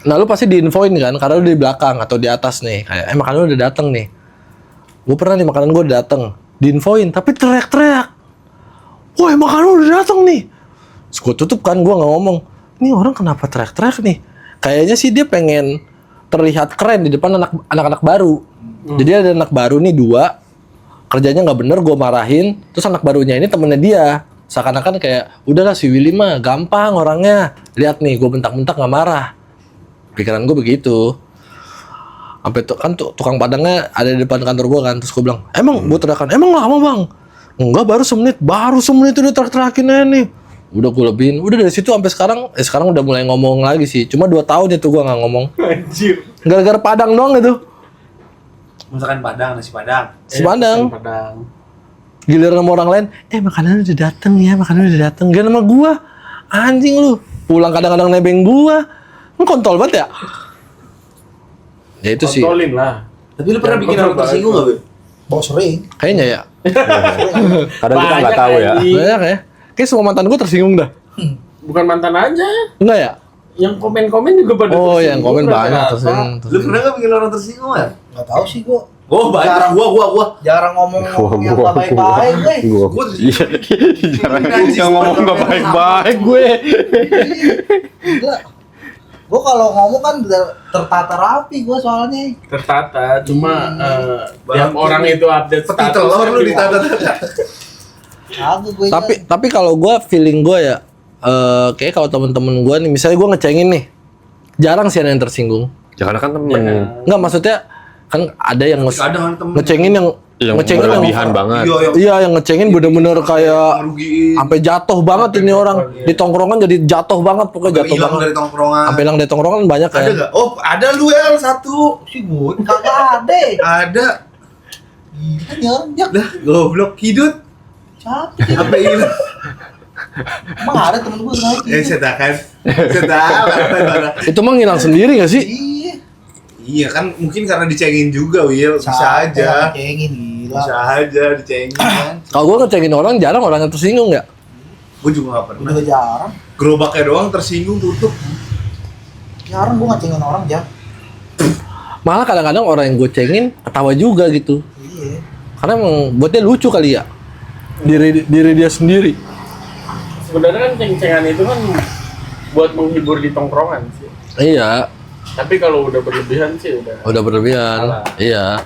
S1: Nah lu pasti diinfoin kan, karena lu di belakang atau di atas nih. Kayak, makanan lu udah dateng nih. Gue pernah nih makanan gue udah dateng. Diinfoin, tapi teriak-teriak. Woi makanan lu udah dateng nih. Terus gue tutup kan, gue gak ngomong. Ini orang kenapa teriak-teriak nih? Kayaknya sih dia pengen terlihat keren di depan anak-anak baru. Jadi ada anak baru nih 2. Kerjanya gak bener, gue marahin. Terus anak barunya ini temennya dia. Seakan-akan kayak, udahlah si Willy mah gampang orangnya. Lihat nih, gue bentak-bentak gak marah. Pikiran gue begitu. Sampai kan tukang padangnya ada di depan kantor gue kan. Terus gue bilang, emang gue teriakan, emang lama bang? Enggak, baru semenit udah teriak-teriakin aja nih. Udah gue lebihin, udah dari situ sampai sekarang udah mulai ngomong lagi sih. Cuma 2 tahun itu gue nggak ngomong.
S3: Anjir.
S1: Gara-gara Padang doang itu.
S4: Masakan Padang, nasi Padang.
S1: Si Padang.
S3: Padang.
S1: Giliran sama orang lain, makanan udah dateng ya, makanan udah dateng. Gak sama gue, anjing lu. Pulang kadang-kadang nebeng gue. Lu kontol banget ya? Ya itu sih.
S3: Kontrolin lah.
S4: Tapi lu pernah bikin orang tersinggung gak, Be?
S2: Bawa sering.
S1: Kayaknya ya.
S5: Kadang kita nggak
S3: Banyak,
S5: tahu ya.
S3: anjing.
S1: Banyak ya. Kayak semua mantan gue tersinggung dah.
S3: Bukan mantan aja.
S1: Enggak ya?
S3: Yang komen-komen juga pada
S1: Oh,
S3: tersinggung
S1: yang komen banyak
S3: rata-rata.
S1: tersinggung.
S4: Lu pernah gak bikin orang tersinggung ya?
S2: Nggak tahu sih gua.
S4: Oh banyak, gua.
S2: Jarang ngomong yang nggak baik-baik, gue.
S5: Gue jarang yang ngomong nggak baik-baik gue.
S2: Gila. Gue kalau ngomong kan tertata rapi gue soalnya.
S3: Tertata, cuma tiap
S4: Bang,
S3: orang itu update
S4: Peti telur lu ditata-tata.
S2: Aku gue.
S1: Tapi kalau gue feeling gue ya, kayak kalau temen-temen gue nih, misalnya gue ngecengin nih, jarang sih ada yang tersinggung.
S5: Jangan kan temen.
S1: Enggak, maksudnya kan ada yang
S4: Kadang temen
S1: ngecengin yang
S5: berlebihan banget.
S1: Iya, yang ngecengin bener-bener kayak
S4: ngerugiin.
S1: sampai jatuh banget ini orang di tongkrongan, jadi jatuh banget pokoknya jatuh
S4: Hilang
S1: banget.
S4: dari tongkrongan.
S1: Sampai hilang dari tongkrongan banyak
S4: Ada
S1: kan.
S4: gak? Oh, ada lu ya satu.
S2: si gue kagak ada.
S4: Ada.
S2: Gila nih orang jak.
S4: Dah, goblok hidut.
S2: Siapa sih?
S4: Apa ini?
S2: Emang ada temen gue naik.
S4: Saya kan. Saya
S1: Itu mah ngilang sendiri gak sih?
S2: Iya.
S4: Iya kan mungkin karena dicengin juga, Will. Bisa aja.
S2: Cengin gila.
S4: Bisa aja dicengin kan.
S1: Kalau gue ngecengin orang jarang orangnya tersinggung ya.
S4: Gue juga gak pernah.
S2: Udah jarang.
S4: Gerobaknya doang tersinggung tutup.
S2: Jarang gue ngecengin orang jak.
S1: Malah kadang-kadang orang yang gue cengin ketawa juga gitu.
S2: Iya.
S1: Karena emang buat dia lucu kali ya. Diri dia sendiri.
S3: Sebenarnya kan ceng-cengan itu kan buat menghibur di tongkrongan sih.
S1: Iya.
S3: Tapi kalau udah berlebihan sih
S1: Udah berlebihan.
S3: Salah.
S1: Iya.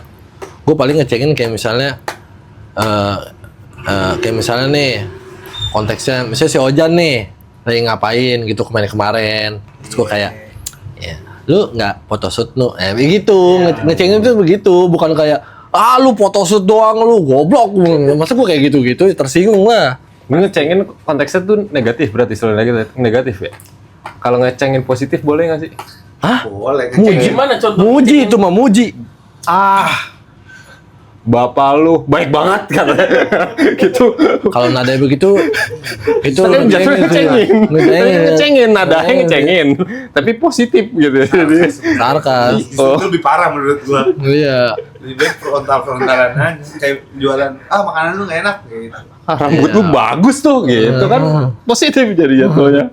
S1: Gue paling ngecengin kayak misalnya nih konteksnya misalnya si Ojan nih lagi ngapain gitu kemarin-kemarin. Terus gue kayak ya, lu nggak photoshoot lu. Begitu. Ngecengin itu begitu, bukan kayak lu photoshoot doang lu goblok. Masa gue kayak gitu-gitu tersinggung lah.
S5: Lu ngecengin konteksnya tuh negatif berarti selalu negatif ya. Kalau ngecengin positif boleh nggak sih?
S1: Hah?
S4: Boleh
S1: Muji.
S3: Gimana contoh?
S1: Muji itu mah muji.
S5: Bapak lu baik banget katanya. Gitu.
S1: Kalau nada begitu itu
S5: Tapi jatuh ngecengin. Ngecengin, nadanya
S1: Ngecengin.
S5: ngecengin. Tapi positif gitu. Jadi
S1: sarkas.
S4: Itu lebih parah menurut gua.
S1: Iya.
S4: Lebih baik frontalan aja kayak jualan makanan lu nggak enak gitu.
S5: rambut lu bagus tuh gitu kan. Positif jadi jatuhnya.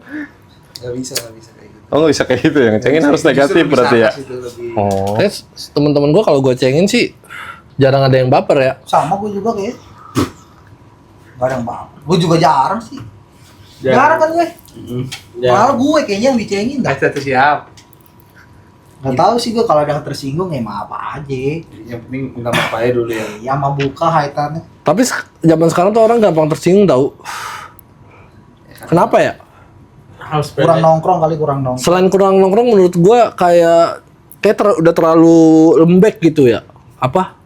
S4: Nggak bisa kayak gitu.
S5: Oh nggak bisa kayak gitu ya, ngecengin harus
S4: Justru
S5: negatif
S4: lebih
S5: berarti ya.
S4: sarkas itu, lebih.
S5: Oh.
S1: Terus teman-teman gue kalau gue cengin sih jarang ada yang baper ya.
S2: Sama gue juga kayak. Gak ada yang baper. Gue juga jarang sih.
S3: Jarang.
S2: Jarang kan gue.
S3: Ya.
S2: Malah gue kayaknya yang dicengin dah.
S4: Satu siap.
S2: Gak tahu sih gue kalau ada yang tersinggung ya maaf aja.
S4: Yang penting minta maaf aja dulu ya.
S2: Ya mau buka haitannya.
S1: Tapi zaman sekarang tuh orang gampang tersinggung tau. Kenapa ya?
S3: Hal
S2: Kurang
S3: sepele.
S2: nongkrong kali kurang nongkrong.
S1: Selain kurang nongkrong menurut gue kayak udah terlalu lembek gitu ya. Apa?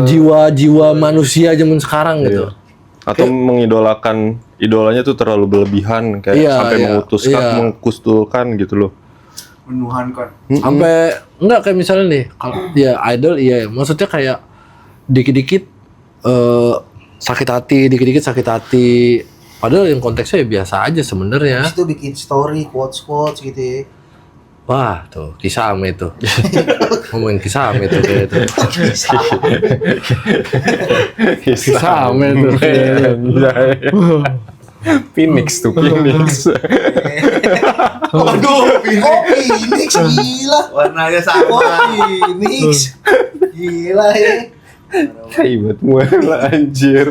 S1: Jiwa-jiwa manusia zaman sekarang gitu.
S5: Atau mengidolakan idolanya tuh terlalu berlebihan kayak
S1: Iya,
S5: sampai
S1: iya,
S5: memutuskan,
S1: iya.
S5: mengkustulkan gitu loh.
S4: Menuhankan.
S1: Sampai enggak kayak misalnya nih kalau dia idol iya ya. Maksudnya kayak dikit-dikit sakit hati. Padahal yang konteksnya ya biasa aja sebenarnya.
S2: Terus itu bikin story, quotes gitu ya.
S1: Wah, tuh Kisame itu. Ngomongin Kisame itu kayak itu. Kisame tuh.
S5: Phoenix tuh, Phoenix.
S4: Waduh,
S2: Phoenix gila.
S4: warnanya sama.
S2: Phoenix. Gila ya.
S5: Ribet mula anjir.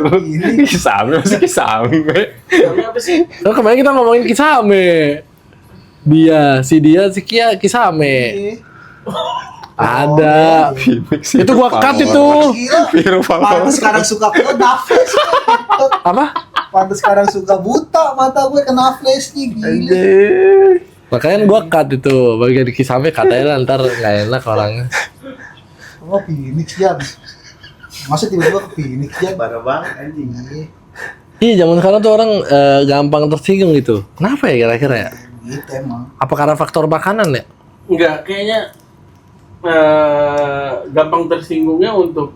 S5: Kisame masih Kisame.
S3: Tapi apa sih?
S1: Nah, kemarin kita ngomongin Kisame. Si Kisame. Ada.
S5: Phoenix
S1: Itu gua cut itu.
S2: Gila.
S5: Hero
S2: Pantes sekarang suka nafas.
S1: Apa?
S2: Pantes sekarang suka buta mata gue kena flashnya gila.
S5: Anjir.
S1: Makanya gua cut itu. Bagian Kisame katanya ntar nggak enak orangnya.
S2: Oh Phoenix Jan. Masa tiba-tiba ke Phoenix Jan?
S4: Parah banget anjing.
S1: Iya, zaman sekarang tuh orang gampang tersinggung gitu. Kenapa ya kira-kira ya?
S2: Gitu emang.
S1: Apa karena faktor makanan ya?
S3: Enggak, kayaknya gampang tersinggungnya untuk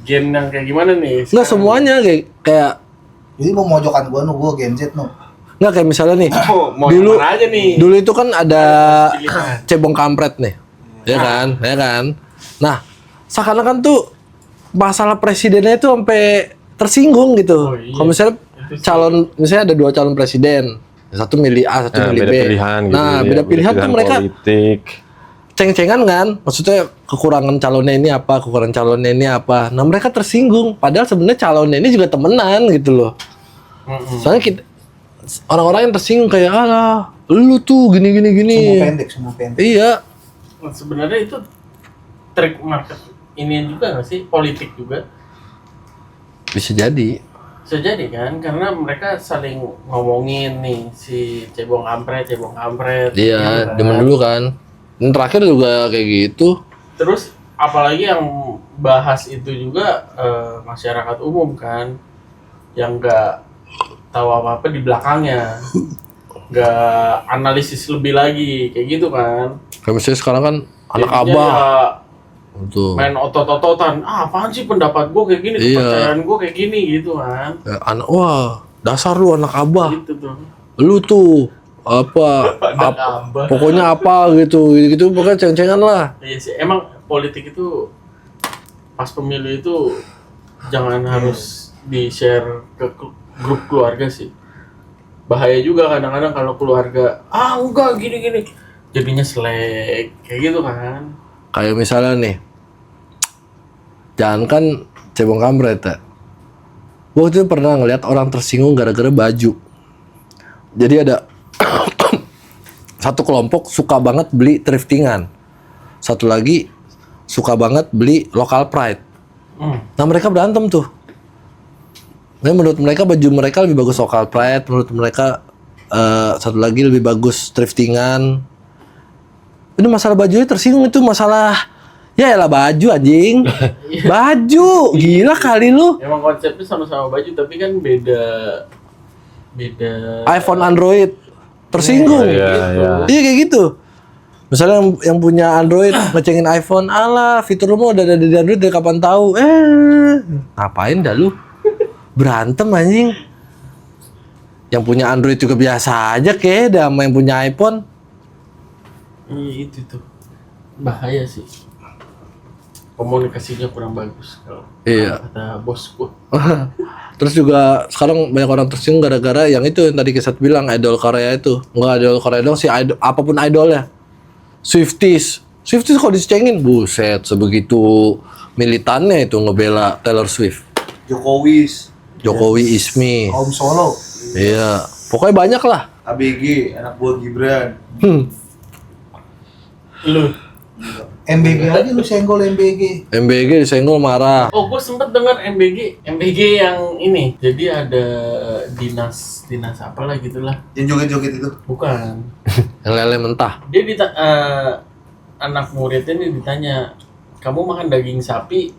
S3: gen yang kayak gimana nih?
S1: Enggak semuanya kayak
S2: Jadi mau mojokan gue Gen Z no.
S1: enggak kayak misalnya nih.
S3: Oh, mau
S1: Dulu-
S3: yang mana aja nih?
S1: Dulu itu kan ada
S3: pilihan.
S1: cebong kampret nih. Ya kan? Nah, seakan-akan tuh masalah presidennya itu sampai tersinggung gitu.
S3: Oh, iya.
S1: Kalau misalnya misalnya ada 2 calon presiden, satu milih A, satu milih
S5: beda
S1: B.
S5: pilihan gitu.
S1: Nah,
S5: ya,
S1: beda pilihan tuh mereka
S5: politik.
S1: ceng-cengan kan? Maksudnya kekurangan calonnya ini apa, kekurangan calonnya ini apa. Nah, mereka tersinggung. Padahal sebenarnya calonnya ini juga temenan gitu loh. Soalnya orang-orang yang tersinggung kayak alah, lu tuh gini.
S2: Semua pendek.
S1: Iya,
S3: Nah, sebenarnya itu trik market ini juga nggak sih? Politik juga
S1: bisa jadi.
S3: bisa jadi kan? Karena mereka saling ngomongin nih si cebong kampret.
S1: Iya,
S3: gitu kan.
S1: zaman dulu kan. Dan terakhir juga kayak gitu.
S3: Terus apalagi yang bahas itu juga masyarakat umum kan, yang nggak tahu apa-apa di belakangnya, nggak analisis lebih lagi kayak gitu kan.
S1: Kayak misalnya sekarang kan anak
S3: Jadinya
S1: abah
S3: ya
S1: tuh.
S3: main otot-ototan. Apaan sih pendapat gue kayak gini,
S1: Iya.
S3: kepercayaan gue kayak gini gitu kan.
S1: Wah, dasar lu anak abah.
S3: Gitu tuh.
S1: Lu tuh apa?
S3: Abah.
S1: Pokoknya apa gitu pokoknya ceng-cengan lah.
S3: Iya sih, emang politik itu pas pemilu itu jangan harus di-share ke grup keluarga sih. Bahaya juga kadang-kadang kalau keluarga, enggak gini-gini. Jadinya selek, kayak gitu kan.
S1: Kayak misalnya nih, jangan kan cebong kampret ya. Gua tuh pernah ngeliat orang tersinggung gara-gara baju. Jadi ada Satu kelompok suka banget beli thriftingan. Satu lagi suka banget beli local pride. Nah mereka berantem tuh. Nah, menurut mereka baju mereka lebih bagus local pride, menurut mereka satu lagi lebih bagus thriftingan. Ini masalah bajunya tersinggung, itu masalah ya elah baju anjing. Baju, gila kali lu.
S3: Emang konsepnya sama-sama baju tapi kan beda
S1: iPhone, Android tersinggung.
S5: Iya.
S1: Iya kayak gitu. Misalnya yang punya Android ngecengin iPhone, alah fitur lu mah udah ada di Android dari kapan tahu? Ngapain dah lu? Berantem anjing. Yang punya Android juga biasa aja kayak dah sama yang punya iPhone.
S3: Iya itu tuh bahaya sih. Komunikasinya kurang bagus kalau
S1: Iya.
S3: kata bos gua.
S1: Terus juga sekarang banyak orang tersinggung gara-gara yang itu yang tadi Kesat bilang idol Korea itu. Enggak idol Korea dong sih, idol, apapun idolnya. Swifties kalau dicengin, buset sebegitu militannya itu ngebela Taylor Swift. Jokowi Ismi.
S2: Kaum Solo.
S1: Iya, pokoknya banyak lah.
S4: ABG, anak buah Gibran.
S3: Lu.
S2: MBG aja lu senggol MBG.
S1: MBG disenggol marah.
S3: Oh, gue sempet dengar MBG yang ini. Jadi ada dinas apalah gitulah.
S4: Yang joget-joget itu.
S3: Bukan.
S1: Yang lele mentah.
S3: Dia anak muridnya ini ditanya, kamu makan daging sapi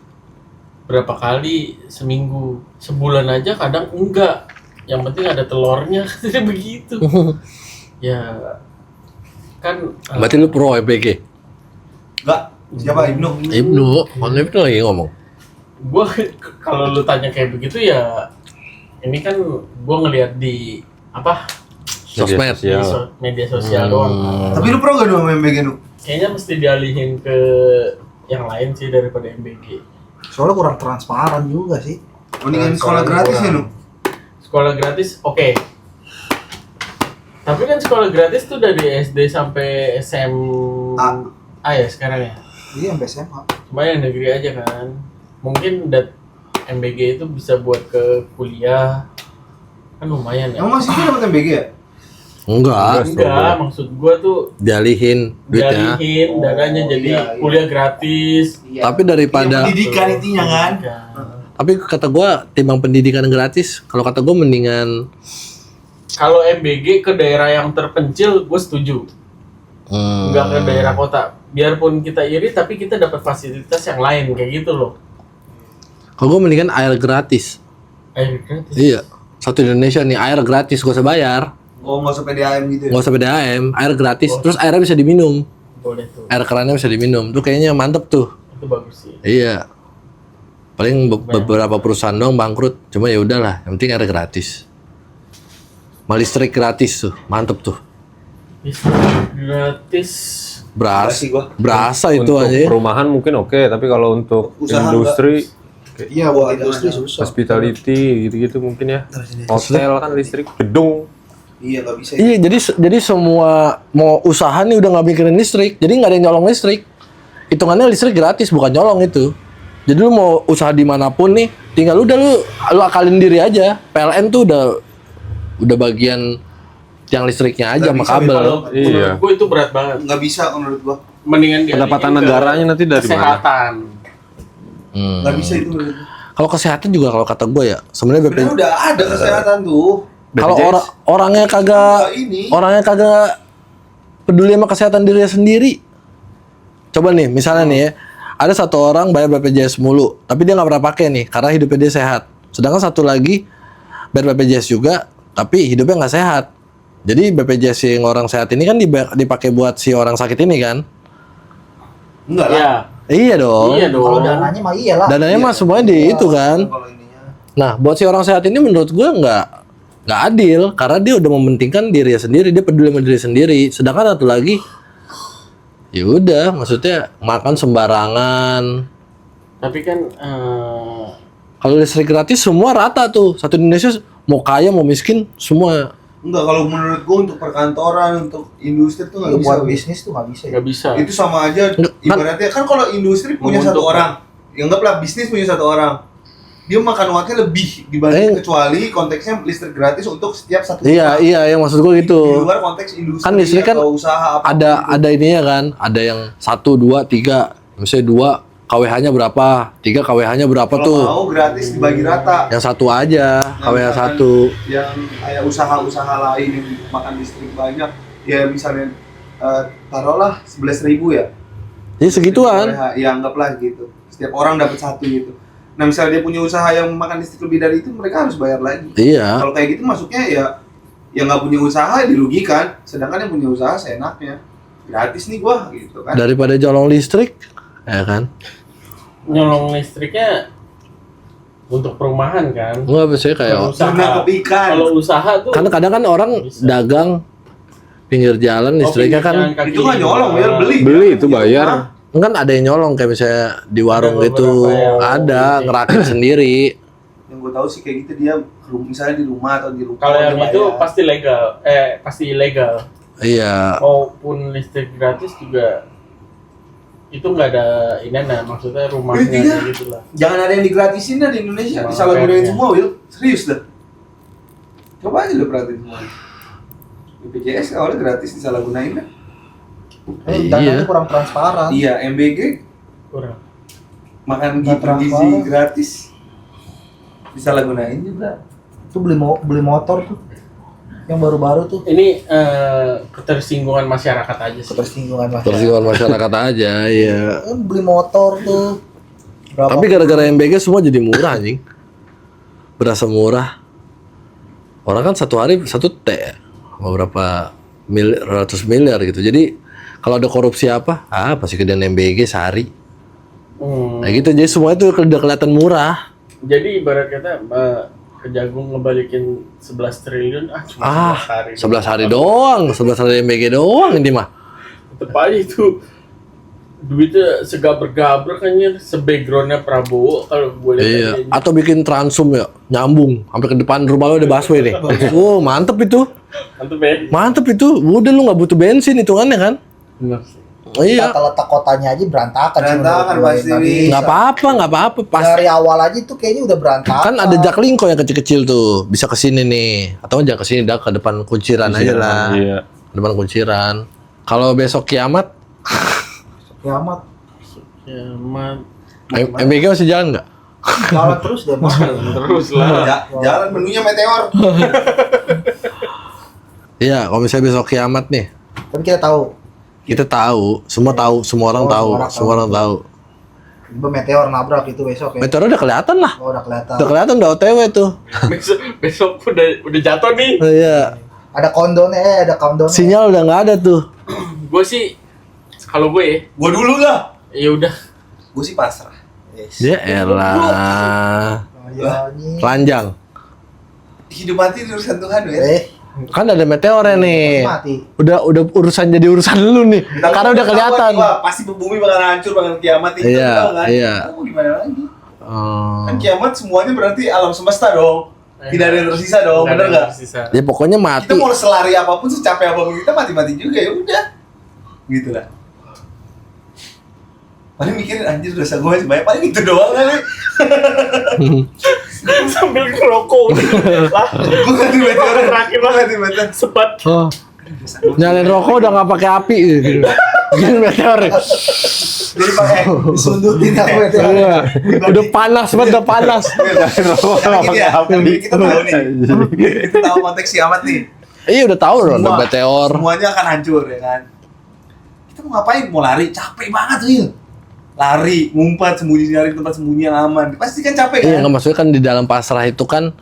S3: berapa kali seminggu? Sebulan aja kadang enggak. Yang penting ada telurnya. Jadi begitu. Ya kan.
S1: Berarti lu pro MBG?
S4: Enggak. Siapa Ibnu?
S1: Ibnu lagi ngomong.
S3: Gue kalau lu tanya kayak begitu ya, ini kan gue ngelihat di apa
S1: Sosmed.
S3: di media sosial doang.
S4: Tapi lu pro gak dong sama MBG lu?
S3: Kayaknya mesti dialihin ke yang lain sih daripada MBG.
S2: Soalnya kurang transparan juga sih.
S4: Mendingan sekolah gratis ya lu?
S3: Sekolah gratis, oke. Tapi kan sekolah gratis tuh dari SD sampai SMA ya sekarang ya.
S2: Iya, sampai SMA.
S3: Cuma yang negeri aja kan. Mungkin MBG itu bisa buat ke kuliah. Kan lumayan ya.
S4: Emang masih dapat MBG ya?
S1: Enggak,
S3: Enggak, maksud gua tuh
S1: dialihin duitnya.
S3: dialihin dananya jadi
S2: iya.
S3: kuliah gratis.
S2: Iya.
S1: Tapi daripada
S2: Pendidikan intinya kan.
S1: tapi kata gua timbang pendidikan gratis, kalau kata gua mendingan
S3: Kalau MBG ke daerah yang terpencil, gue setuju. Enggak ke daerah kota. Biarpun kita iri, tapi kita dapat fasilitas yang lain kayak gitu loh.
S1: kalau gua mendingan air gratis.
S3: Air gratis.
S1: Iya. Satu Indonesia nih air gratis gua usah bayar.
S4: Oh, nggak usah PDAM gitu ya?
S1: Nggak usah PDAM, air gratis. Terus airnya bisa diminum.
S3: Boleh tuh.
S1: Air kerannya bisa diminum. Tuh kayaknya mantep tuh.
S3: Itu bagus sih.
S1: Iya. Paling beberapa perusahaan doang bangkrut. Cuma ya udahlah, yang penting air gratis. Listrik gratis tuh, mantep tuh.
S3: Listrik gratis.
S1: Berasa itu
S5: Untuk
S1: aja.
S5: perumahan mungkin oke, tapi kalau untuk
S4: Usaha
S5: industri,
S2: Iya, buat industri susah.
S5: hospitality gitu-gitu mungkin ya. Hotel kan listrik, gedung.
S4: Iya, nggak bisa.
S1: Iya, jadi semua mau usaha nih udah nggak mikirin listrik, jadi nggak ada yang nyolong listrik. Hitungannya listrik gratis, bukan nyolong itu. Jadi lu mau usaha dimanapun nih, tinggal lu akalin diri aja. PLN tuh udah bagian yang listriknya aja sama kabel.
S5: Iya.
S3: Menurut gue itu berat banget.
S4: Nggak bisa menurut gua.
S3: Mendingan dia
S5: Pendapatan negaranya nanti dari mana?
S3: kesehatan.
S4: Nggak bisa itu menurut gua.
S1: Kalau kesehatan juga kalau kata gue ya, sebenarnya
S4: Sebenarnya udah ada kesehatan tuh.
S1: kalau
S5: BPJS.
S1: orangnya kagak peduli sama kesehatan dirinya sendiri. Coba nih, misalnya nih ya, ada satu orang bayar BPJS mulu, tapi dia nggak pernah pakai nih karena hidupnya dia sehat. Sedangkan satu lagi bayar BPJS juga, tapi hidupnya nggak sehat. Jadi BPJS yang orang sehat ini kan dipakai buat si orang sakit ini kan?
S4: Enggak lah.
S3: Iya.
S1: Iya dong.
S3: Iya dong.
S2: Kalau dananya mah iyalah.
S1: Dananya mah semuanya di itu kan.
S4: Kalau ininya.
S1: Nah, buat si orang sehat ini menurut gue nggak adil karena dia udah mementingkan dirinya sendiri, dia peduli sama diri sendiri. Sedangkan satu lagi, ya udah, maksudnya makan sembarangan.
S3: Tapi kan
S1: Kalau listrik gratis semua rata tuh, satu Indonesia mau kaya mau miskin semua.
S4: Enggak, kalau menurut gua untuk perkantoran, untuk industri tuh nggak bisa.
S2: Buat
S4: Wi.
S2: bisnis tuh nggak bisa.
S3: nggak bisa.
S4: Itu sama aja
S1: Nggak, kan-
S4: ibaratnya kan kalau industri punya
S3: Menguntungkan.
S4: satu orang. Ya anggaplah bisnis punya satu orang. dia makan waktunya lebih dibanding kecuali konteksnya listrik gratis untuk setiap satu
S1: Iya,
S4: rumah.
S1: iya, yang maksud gue
S4: Di
S1: gitu.
S4: luar konteks industri
S1: Kan listrik kan
S4: atau usaha apa
S1: ada ininya kan, ada yang 1, 2, 3. Misalnya 2 KWH-nya berapa, 3 KWH-nya berapa
S4: kalau
S1: tuh.
S4: mau gratis dibagi rata.
S1: Yang 1 aja, KWH
S4: misalkan
S1: 1.
S4: Yang kayak usaha-usaha lain yang makan listrik banyak, ya misalnya taruhlah 11.000 ya.
S1: Jadi segituan.
S4: Ya anggaplah gitu. Setiap orang dapat 1 gitu. Nah misalnya dia punya usaha yang makan listrik lebih dari itu, mereka harus bayar lagi.
S1: Iya.
S4: Kalau kayak gitu masuknya ya yang nggak punya usaha dirugikan, sedangkan yang punya usaha seenaknya gratis nih gua gitu kan.
S1: Daripada colong listrik, ya kan?
S3: Nyolong listriknya untuk perumahan kan.
S1: Enggak biasanya kayak
S3: Kalau usaha.
S4: Karena kepikan.
S3: Kalau usaha tuh
S1: karena kadang kan orang
S3: Bisa.
S1: dagang pinggir jalan listriknya
S3: pinggir jalan
S1: kan
S3: kaki.
S4: Itu kan nyolong ya,
S5: Beli itu bayar.
S1: kan ada yang nyolong kayak misalnya di warung
S3: Ada
S1: gitu
S3: beberapa yang
S1: ada
S3: ini.
S1: ngerakit sendiri.
S4: Yang gue tahu sih kayak gitu dia misalnya di rumah atau di rumah.
S3: Kalau yang
S4: dia
S3: itu
S4: bayar.
S3: pasti legal, pasti ilegal.
S1: Iya.
S3: Maupun listrik gratis juga itu nggak ada ini maksudnya rumahnya
S4: Iya.
S3: gitu lah.
S4: Jangan ada yang digratisin dah di Indonesia,
S3: Sama
S4: disalahgunain
S3: kayaknya.
S4: semua, Will. Serius dah. Coba aja lu perhatiin semua. BPJS awalnya gratis disalahgunain kan?
S2: Dananya kurang transparan.
S4: Iya, MBG
S3: Kurang.
S4: makan
S2: Nggak
S4: gizi
S2: transparan.
S4: gratis disalahgunain juga.
S2: Itu beli motor tuh. Yang baru-baru tuh.
S3: Ini ketersinggungan masyarakat aja sih.
S2: Ketersinggungan
S1: Tersinggungan masyarakat aja, iya.
S2: Kan beli motor tuh. Berapa?
S1: Tapi gara-gara MBG semua jadi murah anjing. Berasa murah. Orang kan satu hari 1 T ya. Beberapa ratus miliar gitu. Jadi kalau ada korupsi apa? Pasti gedean MBG sehari. Nah gitu, jadi semua itu udah kelihatan murah.
S3: Jadi ibarat kata Kejagung ngebalikin 11 triliun cuma 11 hari.
S1: 11 hari doang, 11 hari MBG doang ini mah.
S3: Tetep aja itu duitnya segaber-gaber kan ya, se-backgroundnya Prabowo kalau gue lihat.
S1: Iya,
S3: aja.
S1: atau bikin transum ya, nyambung sampai ke depan rumah lo ada busway nih. Oh, mantep itu.
S3: Mantep ya.
S1: Mantep itu. Udah lu nggak butuh bensin hitungannya kan?
S3: Benar sih.
S1: Iya.
S2: Tata letak kotanya aja berantakan. sih
S4: Berantakan
S2: menurut gue.
S4: pasti.
S2: Nggak bisa.
S1: Nggak apa-apa. Pas
S2: Dari awal aja tuh kayaknya udah berantakan.
S1: kan ada jaklingko yang kecil-kecil tuh, bisa ke sini nih. Atau jangan ke sini, dah ke depan kunciran aja lah.
S5: Iya.
S1: Depan kunciran. Kalau besok kiamat,
S2: Kiamat.
S3: Ya, man.
S1: MBG masih jalan nggak?
S2: Jalan terus deh mas.
S3: Terus lah.
S4: Jalan menunya meteor.
S1: Iya, kalau misalnya besok kiamat nih,
S2: Tapi kita tahu.
S1: kita tahu, semua orang tahu, semua orang tahu.
S2: Tiba meteor nabrak itu besok ya.
S1: Meteor udah kelihatan lah.
S2: Oh, udah kelihatan.
S1: Udah kelihatan, udah OTW tuh.
S3: besok udah jatuh nih.
S1: Iya.
S2: Ada kondonnya, ada countdownnya.
S1: Sinyal udah nggak ada tuh.
S3: Gue sih kalau gue ya,
S4: Gua dulu lah.
S3: ya udah.
S4: Gua sih pasrah.
S2: Yes.
S1: Ya elah.
S2: Ya, ini.
S1: Telanjang.
S4: Hidup mati di urusan Tuhan, Will.
S1: Kan ada meteornya nih.
S2: Mati.
S1: Udah urusan jadi urusan lu nih.
S4: Tapi
S1: Karena udah
S4: tahu
S1: kelihatan.
S4: nih, wah, pasti bumi bakal hancur, bakal kiamat itu.
S1: Iya,
S4: tahu kan?
S1: iya.
S4: Kita mau gimana lagi?
S1: Oh.
S4: Kan kiamat semuanya berarti alam semesta dong. Tidak ada yang tersisa dong,
S3: Nggak ada
S4: bener
S3: yang
S4: nggak?
S3: tersisa.
S1: Ya pokoknya mati.
S4: Kita mau selari apapun, secapek apapun kita mati-mati juga ya udah. Gitu lah. Paling mikirin anjir dosa gue masih banyak, paling itu doang kali.
S3: Sambil ngerokok lah.
S4: Gue ganti meteor,
S3: Terakhir
S4: gue
S3: lah.
S4: ganti meteor.
S3: Sebat.
S1: Oh. Nyalain rokok udah nggak pakai api. Gini meteor.
S4: Jadi pakai
S2: Disundutin aku meteor.
S1: Iya. Udah panas banget, udah panas.
S4: Sekarang gini ya, kita tahu nih. Kita tahu konteks kiamat nih.
S1: Iya udah tahu dong,
S4: Semua-
S1: ada meteor.
S4: Semuanya akan hancur ya kan. Kita mau ngapain? Mau lari? Capek banget Will. Lari, ngumpet, sembunyi nyari tempat sembunyi yang aman. Pasti kan capek
S1: Iya
S4: kan?
S1: nggak maksudnya kan di dalam pasrah itu kan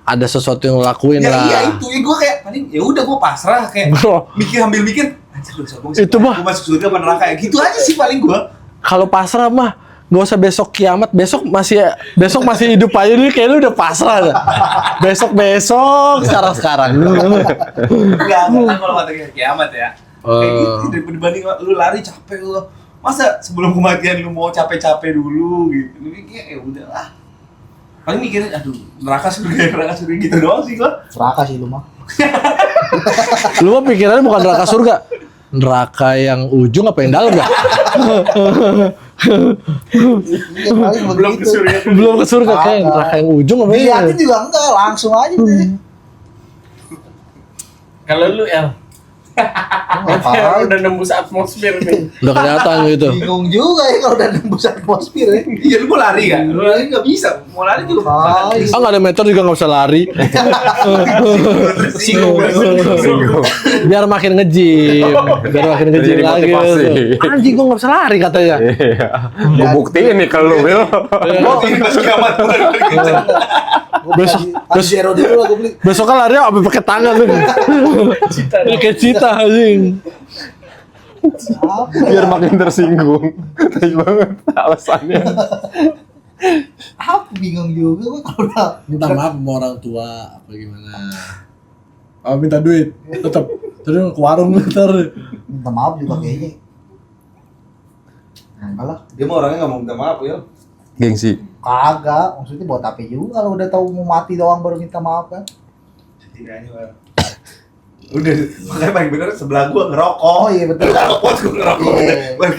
S1: ada sesuatu yang lo lakuin
S4: Ya
S1: lah.
S4: iya itu, ya gue kayak paling ya udah gue pasrah kayak
S1: Bro,
S4: sambil mikir. Anjir dosa gue
S1: Itu mah.
S4: gue masuk surga apa neraka ya gitu aja sih paling gue.
S1: kalau pasrah mah nggak usah besok kiamat, besok masih hidup aja nih, kayak lu udah pasrah dah. Besok sekarang.
S4: Enggak kan kalau kata kiamat ya. Kayak gitu dibanding lu lari capek lu. Masa sebelum kematian lu mau capek-capek dulu gitu. Lu mikir ya udahlah. Paling mikirin aduh neraka surga gitu doang sih gua.
S2: Seraka sih lu mah.
S1: Lu mah pikirannya bukan neraka surga, neraka yang ujung apa yang dalam ya?
S2: Iya, paling
S3: Belum ke
S2: begitu.
S3: surga dulu.
S1: Belum ke surga kayak
S2: Kagak.
S1: neraka yang ujung apa ya?
S2: Dilihatin juga enggak, langsung aja deh.
S3: Kalau lu El,
S2: Ngapain?
S3: udah nembus atmosfer nih.
S1: Udah kelihatan gitu.
S2: Bingung juga ya kalau udah nembus atmosfer ya.
S4: Iya, lu mau lari kan? Lu lari nggak bisa. Mau lari juga.
S2: Ngapain?
S1: Ah nggak ada meter juga nggak usah lari.
S4: Singgung.
S1: Biar makin ngejim. Biar makin ngejim
S5: Jadi
S1: lagi.
S5: motivasi.
S1: Tuh. Anjing gua nggak bisa lari katanya.
S5: Iya. Gue buktiin nih kalau lu, Wil.
S4: Pas kiamat
S2: Besok zero dulu lah gue beli.
S1: Besok kan lari apa pakai tangan tuh. Kayak cita anjing.
S2: Apa?
S5: Biar makin tersinggung. Tai banget alasannya.
S2: Apa bingung juga gue kalau udah
S1: Minta maaf sama orang tua apa gimana. Oh minta duit tetap. Terus ke warung ntar.
S2: minta maaf juga kayaknya. Enggak lah,
S4: Dia mah orangnya nggak mau minta maaf ya.
S5: Gengsi.
S2: kagak. Maksudnya buat apa juga kalau udah tahu mau mati doang baru minta maaf kan?
S4: Setidaknya Bang. Udah, makanya paling bener sebelah gua ngerokok.
S2: Oh iya betul.
S4: Ngerokok gua ngerokok.
S2: Iya.
S4: Wah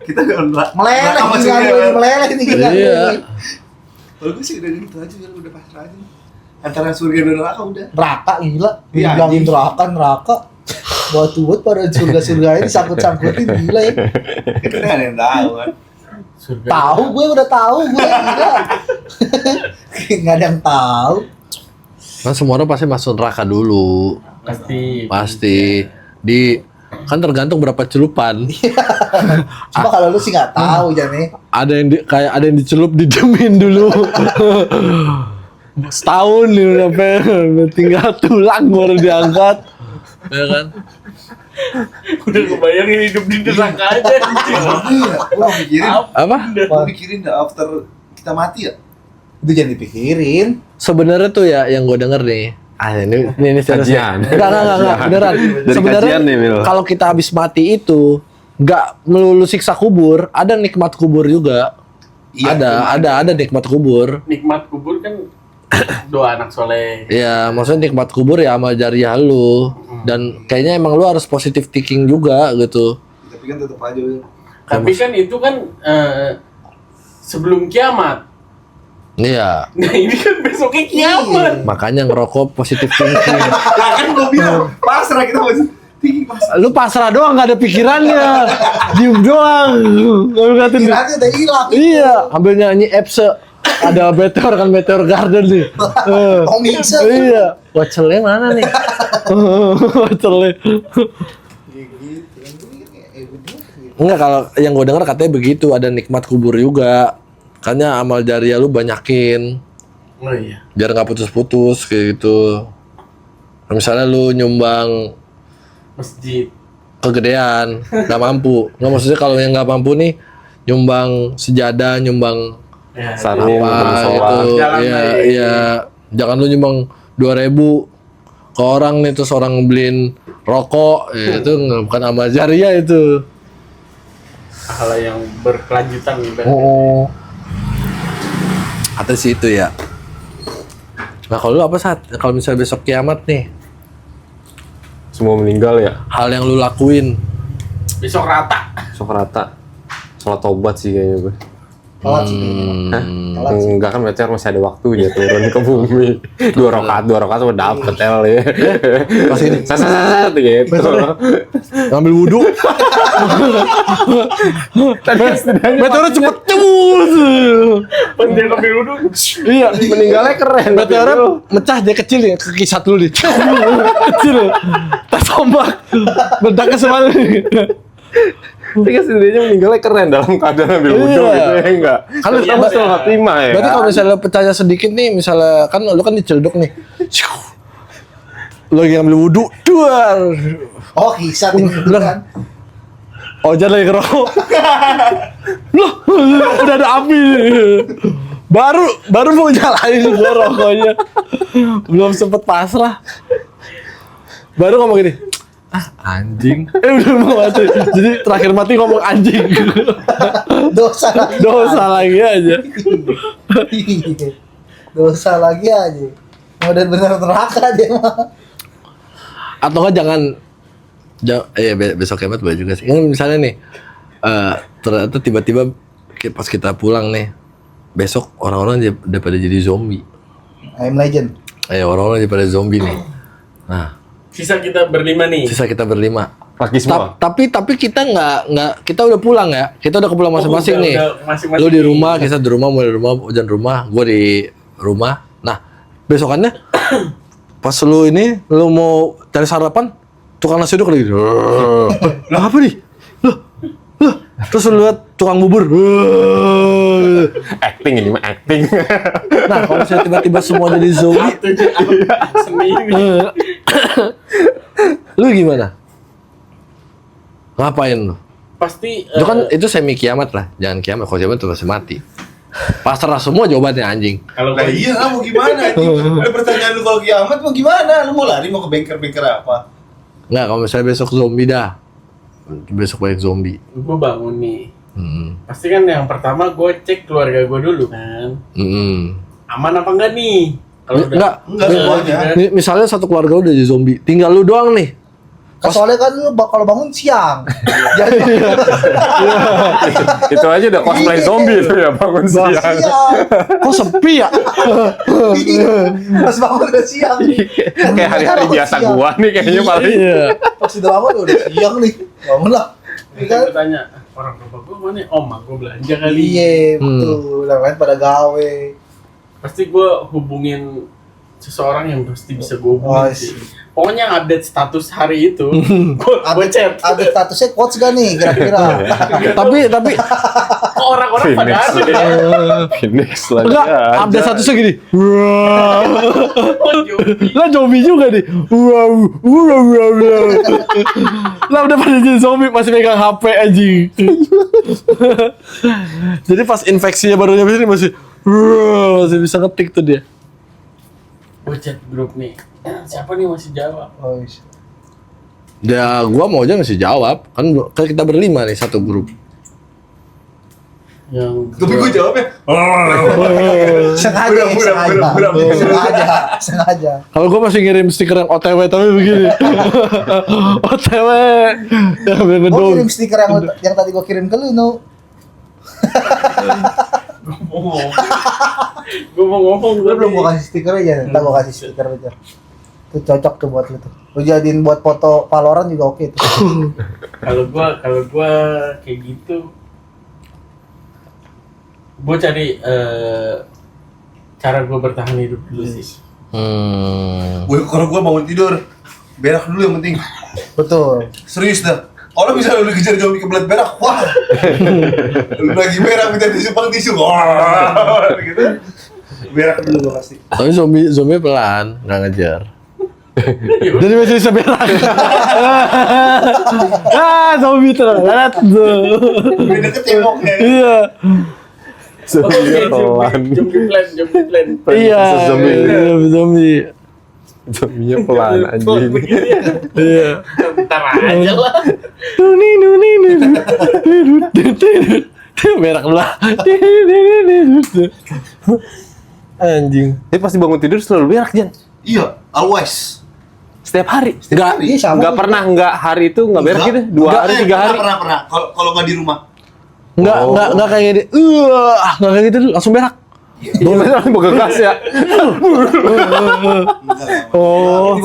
S4: kita nggak
S2: Meleleh
S4: sama
S2: gila
S4: sini,
S2: lu,
S4: ya.
S2: meleleh nih gila.
S1: Iya.
S4: Kalau gua sih udah gitu aja ya, udah pasrah aja. Antara surga dan neraka udah.
S2: Neraka gila.
S4: Iya,
S2: Bilangin
S4: anjing.
S2: neraka. Buat pada surga-surga ini sangkut-sangkutin gila ya.
S4: Kita nggak ada yang tahu kan.
S3: Surga.
S2: Tahu gue udah tahu gue gila. Enggak ada yang tahu.
S1: Kan semua orang pasti masuk neraka dulu. Pasti. Kan tergantung berapa celupan.
S2: Cuma kalau lu sih nggak tahu Jan.
S1: Ada yang kayak ada yang dicelup didemin dulu. Setahun nih udah tinggal tulang baru diangkat. Ya kan?
S3: Udah kebayangin hidup di neraka aja.
S4: Iya, gua mikirin.
S1: Apa?
S4: Gua mikirin nggak after kita mati ya.
S2: Itu jangan dipikirin.
S1: Sebenarnya tuh ya yang gue denger nih. Ini serius.
S5: Kajian.
S1: Enggak, beneran.
S5: Dari
S1: Sebenarnya
S5: kajian nih, Wil.
S1: kalau kita habis mati itu nggak melulu siksa kubur, ada nikmat kubur juga.
S4: Iya,
S1: ada nikmat kubur.
S3: Nikmat kubur kan doa anak soleh.
S1: Ya, maksudnya nikmat kubur ya amal jariah lu. Dan kayaknya emang lu harus positive thinking juga gitu.
S4: Tapi kan tetap aja. Wil.
S3: Tapi kan itu kan sebelum kiamat.
S1: Iya.
S3: Nah ini kan besoknya kiamat.
S1: Makanya ngerokok positive thinking.
S4: Lah kan gua bilang pasrah kita masih tinggi pasrah.
S1: Lu pasrah doang nggak ada pikirannya. Diem doang. Lu ngatin.
S2: Pikirannya udah hilang.
S1: Iya, ambil nyanyi Epse. Ada Meteor kan Meteor Garden nih.
S2: Tom Hanks.
S1: Iya. Wacelnya mana nih? Wacelnya. Enggak, kalau yang gue dengar katanya begitu, ada nikmat kubur juga. Makanya amal jariah lu banyakin
S3: Oh iya.
S1: biar nggak putus-putus kayak gitu. Misalnya lu nyumbang
S3: Masjid.
S1: kegedean, nggak mampu. Nggak, maksudnya kalau yang nggak mampu nih nyumbang sejadah, nyumbang
S3: Ya,
S5: Sarung,
S1: apa
S5: sholat.
S1: gitu.
S4: Jalan
S1: Iya,
S4: lagi.
S1: iya. Jangan lu nyumbang 2.000 ke orang nih terus orang beliin rokok, ya, itu bukan amal jariah itu.
S3: hal yang berkelanjutan gitu.
S1: Oh. Atau sih itu ya. Nah kalau lu apa saat kalau misalnya besok kiamat nih,
S5: Semua meninggal ya.
S1: hal yang lu lakuin?
S3: Besok rata.
S5: Sok rata. Sholat tobat sih kayaknya gue.
S2: Telat sih kayaknya. Telat sih.
S5: Enggak kan meteor masih ada waktunya turun ke bumi. Dua rakaat udah dapet ya.
S1: Pas ini
S5: Sat gitu.
S1: ngambil wudhu. Meteornya cepet cebut.
S3: Pas dia ngambil wudhu.
S1: Iya.
S5: Meninggalnya keren.
S1: Meteornya mecah dia kecil ya ke kisat lu nih. Kecil. Tas ombak. Bedaknya semalam.
S5: Tapi kan setidaknya meninggalnya keren dalam keadaan ambil wudhu
S1: Iya.
S5: gitu ya enggak.
S1: Kan
S5: Kan lu setengah terima ya.
S1: Berarti
S5: kan?
S1: kalau misalnya pecahnya sedikit nih, misalnya kan lu kan dicelduk nih. Lu lagi ngambil wudhu, duar.
S2: Oh kisah ini gitu kan.
S1: Ojan lagi ngerokok. Loh, udah ada api. Baru mau nyalain gua rokoknya. Belum sempet pasrah. Baru ngomong gini. Anjing. Udah mau mati. Jadi terakhir mati ngomong anjing.
S2: Dosa lagi.
S1: Dosa lagi aja.
S2: Iya. Dosa lagi aja. Mau dan bener neraka dia mah.
S1: Atau enggak jangan besok kiamat boleh juga sih. Kan misalnya nih ternyata tiba-tiba pas kita pulang nih, besok orang-orang udah pada jadi zombie.
S2: I'm Legend.
S1: Orang-orang udah pada zombie nih. Nah,
S3: Sisa kita berlima nih.
S1: sisa kita berlima.
S5: Laki semua.
S1: Tapi kita nggak kita udah pulang ya. Kita udah kepulang masing-masing nih.
S3: Masing-masing
S1: Lu di
S3: nih.
S1: rumah, kita di rumah, mulai di rumah, hujan rumah, gue di rumah. Nah, besokannya pas lu mau cari sarapan, tukang nasi uduk lagi. Lah apa nih? Lah. Terus lu lihat tukang bubur.
S5: Acting ini mah acting.
S1: Nah, kalau misalnya tiba-tiba semua jadi zombie,
S3: Sendiri.
S1: lu gimana? Ngapain lu?
S3: Pasti
S1: Itu kan itu semi kiamat lah. Jangan kiamat, kalau kiamat tuh pasti mati. Pasrah semua jawabannya anjing.
S3: kalau
S4: Lah
S3: gua-
S4: iya lah, mau gimana anjing? Ada pertanyaan lu kalau kiamat mau gimana? Lu mau lari mau ke bengker-bengker apa?
S1: Nggak, kalau misalnya besok zombie dah. Besok banyak zombie.
S3: gue bangun nih.
S1: Hmm.
S3: Pasti kan yang pertama gue cek keluarga gue dulu kan.
S1: Hmm.
S3: Aman apa enggak nih? Kalau udah
S1: Enggak.
S4: Enggak semuanya.
S1: Misalnya satu keluarga udah jadi zombie, tinggal lu doang nih.
S2: Soalnya kan lu kalau bangun siang. Jadi
S5: Itu aja udah cosplay zombie itu ya bangun siang.
S2: siang.
S1: Kok sepi ya?
S2: Pas bangun udah siang.
S5: Kayak hari-hari biasa gua nih kayaknya paling.
S1: Iya.
S2: Pas udah bangun udah siang nih. Bangun lah. Iya kan?
S3: gue tanya orang bapak gue mana? Oh, mak gue belanja kali.
S2: Iya, betul. Yang lain pada gawe.
S3: Pasti gue hubungin seseorang yang pasti bisa gue
S2: Oh,
S3: hubungin sih. Pokoknya yang update status hari itu, gue chat.
S2: Ada statusnya quotes gak nih kira-kira?
S1: tapi
S3: Kok orang-orang pada
S5: Phoenix.
S3: ada deh.
S5: Phoenix lagi.
S1: enggak
S5: aja.
S1: update statusnya gini. Wah.
S3: Oh, zombie.
S1: Lah zombie juga nih. Wow. Lah udah pada jadi zombie masih pegang HP anjing. Jadi pas infeksinya baru nyampe sini masih bisa ngetik tuh dia.
S3: Gue chat grup nih. Siapa nih masih jawab?
S2: Oh, iya.
S1: Ya gua mau aja masih jawab. Kan kita berlima nih satu grup.
S3: Yang
S4: Tapi gue jawabnya,
S2: Sengaja,
S4: Buram.
S2: sengaja.
S1: Kalau gua masih ngirim stiker yang OTW tapi begini. OTW. Ya
S2: Gue
S1: ngedong.
S2: kirim stiker yang tadi gue kirim ke lu, no.
S3: gue mau ngomong
S2: Lu belum gue kasih stiker aja, ntar gue kasih stiker aja. Itu cocok tuh buat lu tuh. Lu jadiin buat foto Valorant juga oke tuh.
S3: Kalau gua kayak gitu, gue cari cara gue bertahan hidup dulu sih.
S4: Kalau gue bangun tidur, berak dulu yang penting.
S2: Betul.
S4: Serius dah. Kalau misalnya lu kejar zombie kebelet berak, wah. Lu lagi berak minta tisu pang tisu, wah. Gitu. Berak dulu gua pasti.
S1: Tapi zombie pelan, nggak ngejar. Jadi masih bisa berak. Zombie terlalat.
S4: Udah deket temboknya.
S1: Iya.
S5: Zombie pelan.
S3: Zombie plan.
S1: Iya. Zombie.
S5: Zombinya pelan anjing.
S1: Iya.
S3: Bentar aja lah.
S1: Nuni. Berak belah. Anjing.
S5: Dia pasti bangun tidur selalu berak Jan.
S4: Iya, always.
S5: Setiap hari.
S1: Enggak.
S2: Iya sama.
S5: Nggak pernah nggak hari itu nggak berak gitu. 2 hari 3 hari.
S4: Pernah. Kalau nggak di rumah.
S1: Enggak kayak gini. Enggak kayak gitu langsung berak.
S5: Beneran begegas ya.
S1: Oh.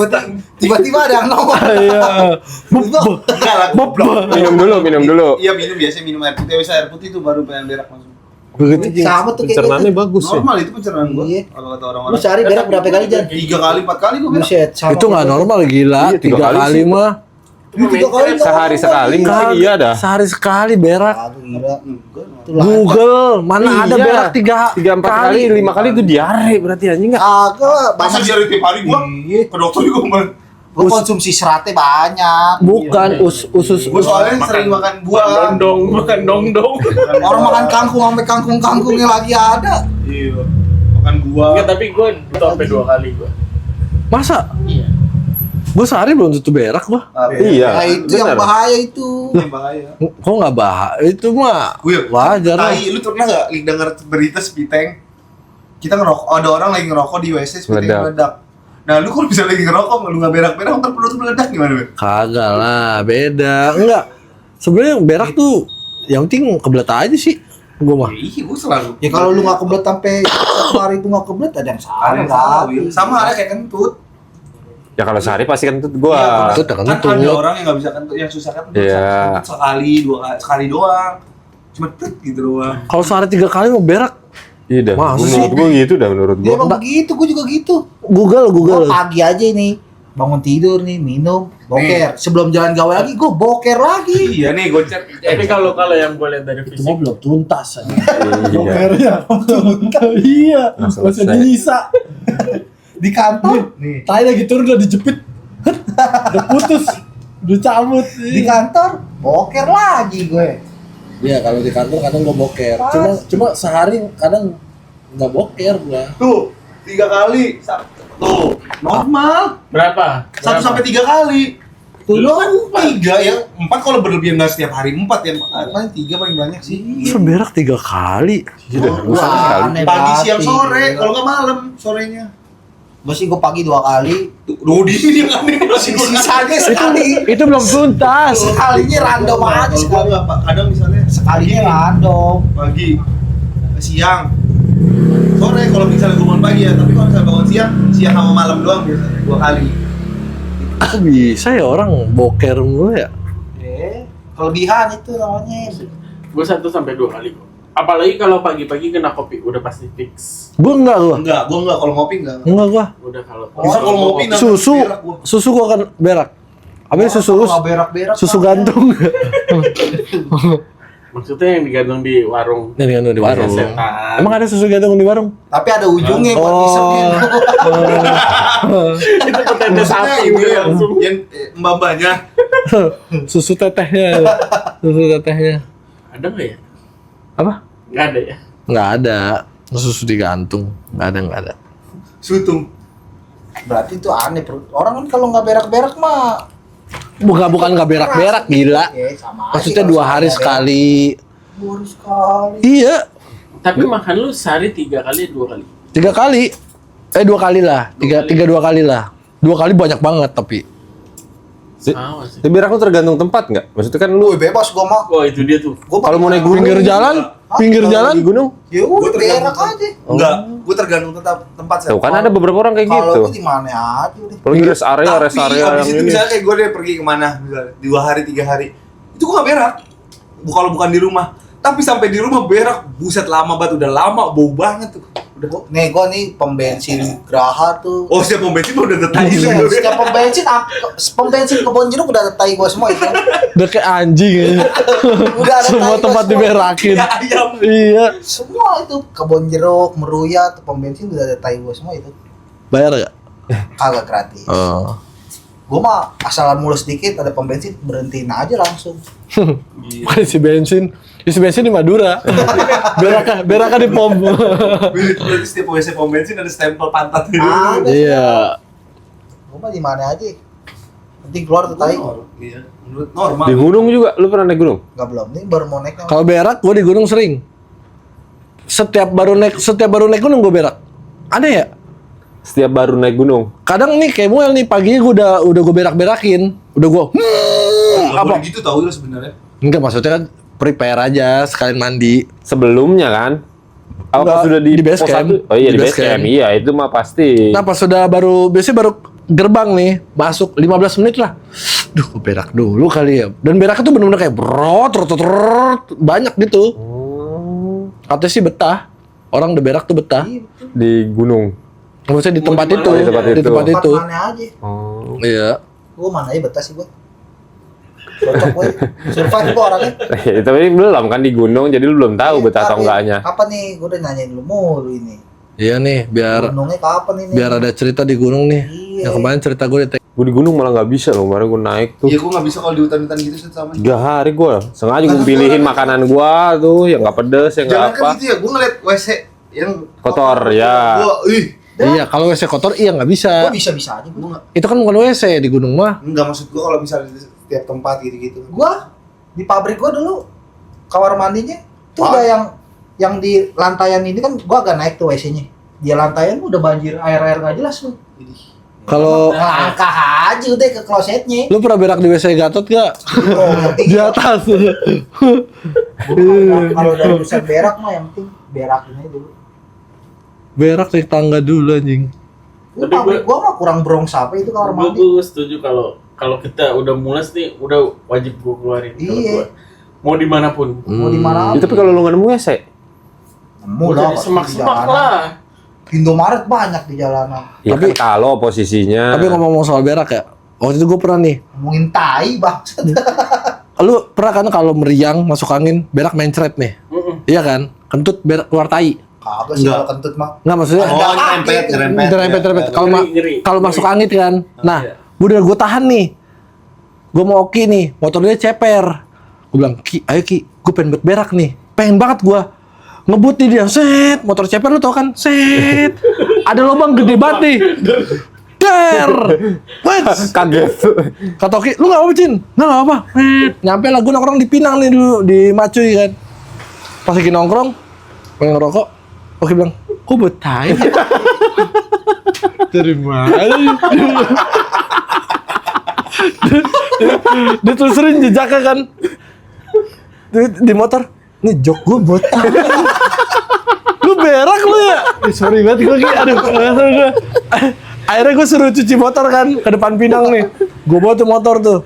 S2: Tiba-tiba ada yang nongol.
S1: Iya.
S4: Enggak lah, goblok.
S5: Minum dulu.
S4: Iya, minum biasanya minum air putih. Habis air putih itu baru pengen berak langsung.
S2: Sama tuh kayak
S5: Pencernaannya
S2: gitu.
S5: bagus ya.
S4: Normal itu pencernaan gua.
S2: Iya.
S4: Kalau kata
S2: Lu
S4: orang-orang.
S2: sehari berak berapa kali, Jan?
S4: 3 kali, 4 kali gua berak.
S2: Buset, sama.
S1: Itu nggak normal gila.
S5: Iya, 3
S1: 3
S5: kali
S1: kali
S5: sih.
S1: mah.
S2: Lu 3 kali
S5: Sehari sekali mungkin iya dah.
S1: Sehari sekali berak.
S2: Aduh, gila.
S4: Enggak.
S2: Itulah.
S1: Google mana ada
S5: Iya.
S1: berak
S5: 3 4 kali 5 kali itu diare berarti anjing enggak?
S2: Agak
S4: Masa
S2: banyak.
S4: dia tiap hari gua
S2: Iya.
S4: ke dokter juga man.
S2: Gua konsumsi seratnya banyak.
S1: Bukan usus
S4: Gua soalnya sering makan buah.
S3: Makan dong.
S2: Orang makan kangkung sampai kangkung-kangkungnya lagi ada.
S4: Iya. Makan buah.
S3: Enggak, tapi gue sampai 2 kali gue.
S1: masa
S3: Iya.
S1: gue sehari belum tentu berak gua.
S5: Iya.
S2: Nah, itu yang
S5: bener.
S2: bahaya itu.
S4: Ini bahaya.
S1: Kok nggak bahaya itu mah
S4: Will,
S1: wajar lah.
S4: lu pernah nggak dengar berita spiteng? Kita ngerokok, ada orang lagi ngerokok di WC spiteng
S5: Meledak.
S4: meledak. Nah, lu kalau bisa lagi ngerokok, lu nggak berak-berak, ntar perut lu meledak gimana, Will?
S1: Kagak lah, beda. Enggak. Sebenarnya berak tuh yang penting kebelet aja sih. Gua mah.
S4: Iya, gue selalu.
S2: Ya kalau lu nggak kebelet sampai satu hari itu nggak kebelet ada yang salah.
S4: Ada yang salah, Wil. Sama halnya kayak kentut.
S5: Ya kalau sehari pasti kentut
S4: Iya,
S5: gua.
S1: Kentut,
S4: kan
S1: kentut.
S4: ada orang yang nggak bisa kentut, yang susah kentut.
S5: Iya.
S4: Kentut sekali, sekali doang. Cuma pret gitu doang.
S1: Kalau sehari 3 kali mau berak.
S5: Iya dah.
S1: Masa sih?
S5: Menurut gua gitu dah menurut
S2: Dia
S5: gua.
S2: emang begitu, gue juga gitu.
S1: Google.
S2: Gue pagi aja nih, bangun tidur nih, minum, boker. Sebelum jalan gawe lagi, gue boker lagi.
S4: Iya nih, gue cek.
S3: Tapi kalau yang gue lihat dari
S6: Itu mah
S3: fisik,
S6: belum tuntas aja.
S5: Iya.
S6: Bokernya iya,
S5: Langsung
S6: masih
S5: selesai.
S6: bisa.
S2: Di kantor, nih.
S6: Tai lagi turun udah dijepit. Udah putus. Udah cabut.
S2: Di kantor, boker lagi gue.
S6: Iya, kalau di kantor kadang gua boker. Cuma sehari kadang nggak boker gua.
S4: Tuh, 3 kali. Tuh, normal.
S3: berapa?
S4: 1 sampai 3 kali.
S2: Tuh doang.
S4: 3 ya, 4 kalau berlebihan nggak setiap hari 4 ya. Paling 3 paling banyak sih.
S1: Masa berak 3 kali?
S5: Iya dah. Gua
S2: Wah,
S5: sekali.
S2: aneh
S4: Pagi,
S2: banget
S4: siang,
S2: sih.
S4: sore. Kalau nggak malam, sorenya.
S2: Gue sih gue pagi 2 kali.
S4: Tuh, di sini yang aneh masih
S2: Sisanya sekali.
S1: Itu belum tuntas.
S2: Sekalinya random aja
S4: Kalau gua
S2: sekali.
S4: nggak, Pak. Kadang misalnya
S2: Sekalinya random.
S4: pagi, siang, sore. Kalau misalnya gue bangun pagi ya, tapi kalau misalnya bangun siang, siang sama malam doang biasanya 2 kali.
S1: Kok bisa ya orang boker mulu ya?
S2: Kelebihan itu namanya.
S3: Gue 1 sampai 2 kali kok. Apalagi kalau pagi-pagi kena kopi, udah pasti fix.
S1: Gua enggak gua.
S4: Gue enggak kalau ngopi enggak.
S1: Enggak gua.
S3: Udah kalau
S4: Bisa kalau ngopi nah,
S1: Susu.
S4: berak gua.
S1: Susu gua akan berak. Apa ini susu?
S2: Nggak berak-berak.
S1: Susu
S2: Pak.
S1: gantung.
S3: maksudnya yang digantung di warung.
S1: Ini kan di warung.
S3: Setan.
S1: Emang ada susu gantung di warung?
S2: Tapi ada ujungnya buat
S1: Oh.
S2: ngisepin.
S3: Itu petanda sapi
S4: Maksudnya
S3: udah
S4: yang,
S3: langsung.
S4: yang mbak-mbaknya.
S1: Susu tetehnya. Susu tetehnya.
S3: Ada nggak ya?
S1: Apa?
S3: Nggak ada ya.
S1: Nggak ada. Susu digantung. Nggak ada.
S4: Sutung.
S2: Berarti itu aneh. Orang kan kalau nggak berak-berak mah.
S1: Bukan nggak berak-berak, gila.
S2: Sama aja
S1: Maksudnya
S2: kalau
S1: 2 hari
S2: berak.
S1: sekali.
S2: 2 hari sekali.
S1: Iya,
S3: Tapi makan lu sehari 3 kali, 2 kali.
S1: 3 kali. 2 kali lah. 3 2 kali lah. 2 kali banyak banget tapi.
S3: Sama sih.
S5: Tapi berak lu tergantung tempat nggak? Maksudnya kan lu
S2: Woi bebas gua mah.
S3: Oh itu dia tuh.
S2: Gua
S5: kalau mau naik gunung
S1: Pinggir jalan, pinggir
S5: kalau
S1: jalan.
S5: di gunung,
S2: ya
S4: Gua
S2: udah berak
S4: tergantung.
S2: aja.
S4: Enggak, gue tergantung tempat saya.
S5: tuh kan ada beberapa orang kayak
S2: Kalau
S5: gitu.
S2: gua di mana aja udah.
S5: Kalau di rest area
S4: Tapi
S5: yang
S4: abis itu
S5: ini.
S4: misalnya kayak gue deh pergi kemana, misalnya 2 hari 3 hari, itu gue gak berak. Kalau bukan di rumah. Tapi sampai di rumah berak, buset lama banget, udah lama, bau banget tuh. Udah.
S2: Nih gua nih pembensin Graha tuh.
S4: Oh siap pom bensin mah udah detai
S2: Iya, setiap pembensin kebon jeruk udah ada tai gua semua itu.
S1: Udah kayak anjing ya.
S2: Udah ada
S1: Semua
S2: tai gua
S1: tempat
S2: semua.
S1: diberakin.
S4: Ya, ayam.
S1: Iya.
S2: Semua itu kebon jeruk, meruyat, pembensin udah ada tai gua semua itu.
S1: Bayar gak?
S2: Kagak gratis.
S1: Oh.
S2: Gua mah asalan mulus dikit ada pembensin berhentiin aja langsung.
S1: Bukan isi bensin. Isi bensin di Madura. beraknya di pom.
S4: Berarti setiap WC pom bensin ada stempel pantat gitu.
S2: Ada.
S1: Iya.
S2: Gua mah di mana aja. Penting keluar tuh tai.
S4: Iya, menurut normal.
S5: Di gunung juga, lu pernah naik gunung?
S2: Enggak belum nih baru mau naik.
S1: Kalau berak gua di gunung sering. Setiap baru naik gunung gua berak. Aneh ya?
S5: Setiap baru naik gunung.
S1: Kadang nih kayak Muel nih paginya gua udah gua berak-berakin. Udah gua
S4: Nggak
S1: apa?
S4: boleh gitu tahu ya sebenarnya.
S1: Enggak, maksudnya kan prepare aja sekalian mandi.
S5: Sebelumnya kan? Apa
S1: Enggak,
S5: pas sudah di,
S1: di base
S5: pos
S1: camp.
S5: 1? Oh iya
S1: Di
S5: di
S1: base
S5: base camp.
S1: camp.
S5: Iya, itu mah pasti.
S1: Nah, pas biasanya baru gerbang nih, masuk 15 menit lah. Duh, gua berak dulu kali ya. Dan beraknya tuh bener-bener kayak banyak gitu. Katanya sih betah. Orang udah berak tuh betah.
S5: Di gunung.
S1: Maksudnya di
S3: Mau
S1: tempat
S3: di
S1: itu,
S3: mana?
S5: Di tempat
S1: di
S5: itu.
S1: tempat itu.
S2: Mana aja.
S5: Oh.
S1: Iya.
S2: Gua mana aja betah sih gua. Cocok gue. Survive gua orangnya.
S5: Tapi belum kan di gunung, jadi lu belum tahu betah atau enggaknya.
S2: Kapan nih? Gua udah nanyain lu mulu ini.
S1: Iya nih, biar
S2: Gunungnya kapan ini?
S1: ada cerita di gunung nih.
S2: Iya.
S1: Yang kemarin cerita gue di
S5: Gue di gunung malah nggak bisa loh, kemarin gue naik tuh.
S4: Iya, gue nggak bisa kalau di hutan-hutan gitu Set, sama.
S5: 3 hari gue sengaja gue pilihin makanan gue tuh yang nggak pedes, yang nggak
S4: Jangan
S5: apa.
S4: kan gitu ya, gue ngeliat WC yang
S5: Kotor, ya.
S4: Gua,
S1: Iya, kalau WC kotor iya nggak bisa.
S2: Gua bisa-bisa aja gua.
S1: Itu kan bukan WC di gunung mah.
S4: enggak maksud gue kalau misalnya di setiap tempat gitu-gitu.
S2: Gua di pabrik gua dulu kamar mandinya tuh
S4: Wah.
S2: udah yang di lantaian ini kan gua agak naik tuh WC-nya. Di lantaian udah banjir air-air nggak jelas tuh.
S4: Jadi,
S1: Kalau
S2: Langkah aja udah ke klosetnya.
S1: lu pernah berak di WC Gatot gak?
S2: Oh, yang penting
S1: Di atas.
S2: kalau udah urusan berak mah yang penting berakin aja dulu.
S1: Berak naik tangga dulu anjing.
S2: Lu
S3: Tapi
S2: pabrik gua mah kurang bronx apa itu kamar mandi.
S3: Gue setuju kalau kita udah mules nih, udah wajib gue keluarin. Kalau
S2: Iya.
S3: gua, mau dimanapun.
S2: Mau di mana?
S5: Tapi kalau lu nggak nemu WC,
S2: Nemu
S3: Mau
S2: lah.
S3: jadi
S2: pasti di
S3: semak-semak
S2: jalanan.
S3: lah.
S2: Indomaret banyak di jalanan.
S5: ya
S1: Tapi-
S5: kan kalau posisinya.
S1: Tapi ngomong soal berak ya, waktu itu gue pernah nih.
S2: Ngomongin tai bangsat.
S1: Lu pernah kan kalau meriang masuk angin berak mencret nih, iya kan? Kentut berak keluar tai.
S2: Kagak sih kalau kentut mah.
S1: Nggak maksudnya?
S2: Ada
S4: nyerempet,
S2: kaki.
S4: nyerempet.
S1: Nyerempet. Kalau
S3: Ngeri.
S1: kalau masuk angin kan. Nah,
S3: Iya.
S1: udah gue tahan nih. Gue mau Oki nih, motor dia ceper. Gue bilang, Ki, ayo Ki, gue pengen buat berak nih. Pengen banget gue. Ngebut nih dia, set. Motor ceper lu tau kan? Set. Ada lubang gede banget nih. Der. Wait.
S5: Kaget.
S1: Kata Oki, lu gak apa-apa, Cin? Nggak apa-apa. Nyampe lah, gue nongkrong di Pinang nih dulu, di Macuy kan. Pas lagi nongkrong, pengen ngerokok, Oki bilang, kok buat tai? Dari mana? Dia telusurin jejaknya kan. Di motor, nih jok gue buat tai. Lu berak lu ya? Sorry banget gue Ki, aduh. Akhirnya gue suruh cuci motor kan ke depan Pinang nih. Gue bawa tuh motor tuh.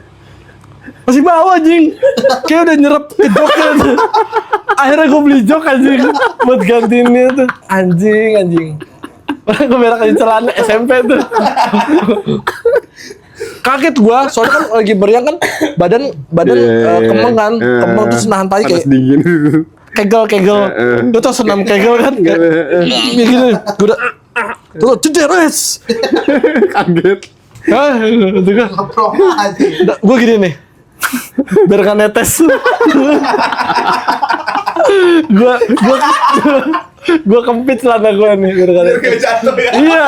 S1: Masih bawa anjing. Kayak udah nyerap ke joknya tuh. Akhirnya gue beli jok anjing buat gantiinnya tuh. Anjing. Gue berak di celana SMP tuh. Kaget gua, soalnya kan lagi meriang kan badan kembang kan. Kembang terus nahan tai
S5: Panas
S1: kayak
S5: dingin.
S1: kegel. Lu tau senam kegel kan? Kayak gini. Gue udah tuh cederes.
S5: Kaget.
S1: Hah, itu kan.
S2: Ngeprong aja.
S1: Gue gini nih. Biar kan netes. Gue kempit celana gue nih biar kan netes.
S4: Kayak jatuh ya.
S1: Iya.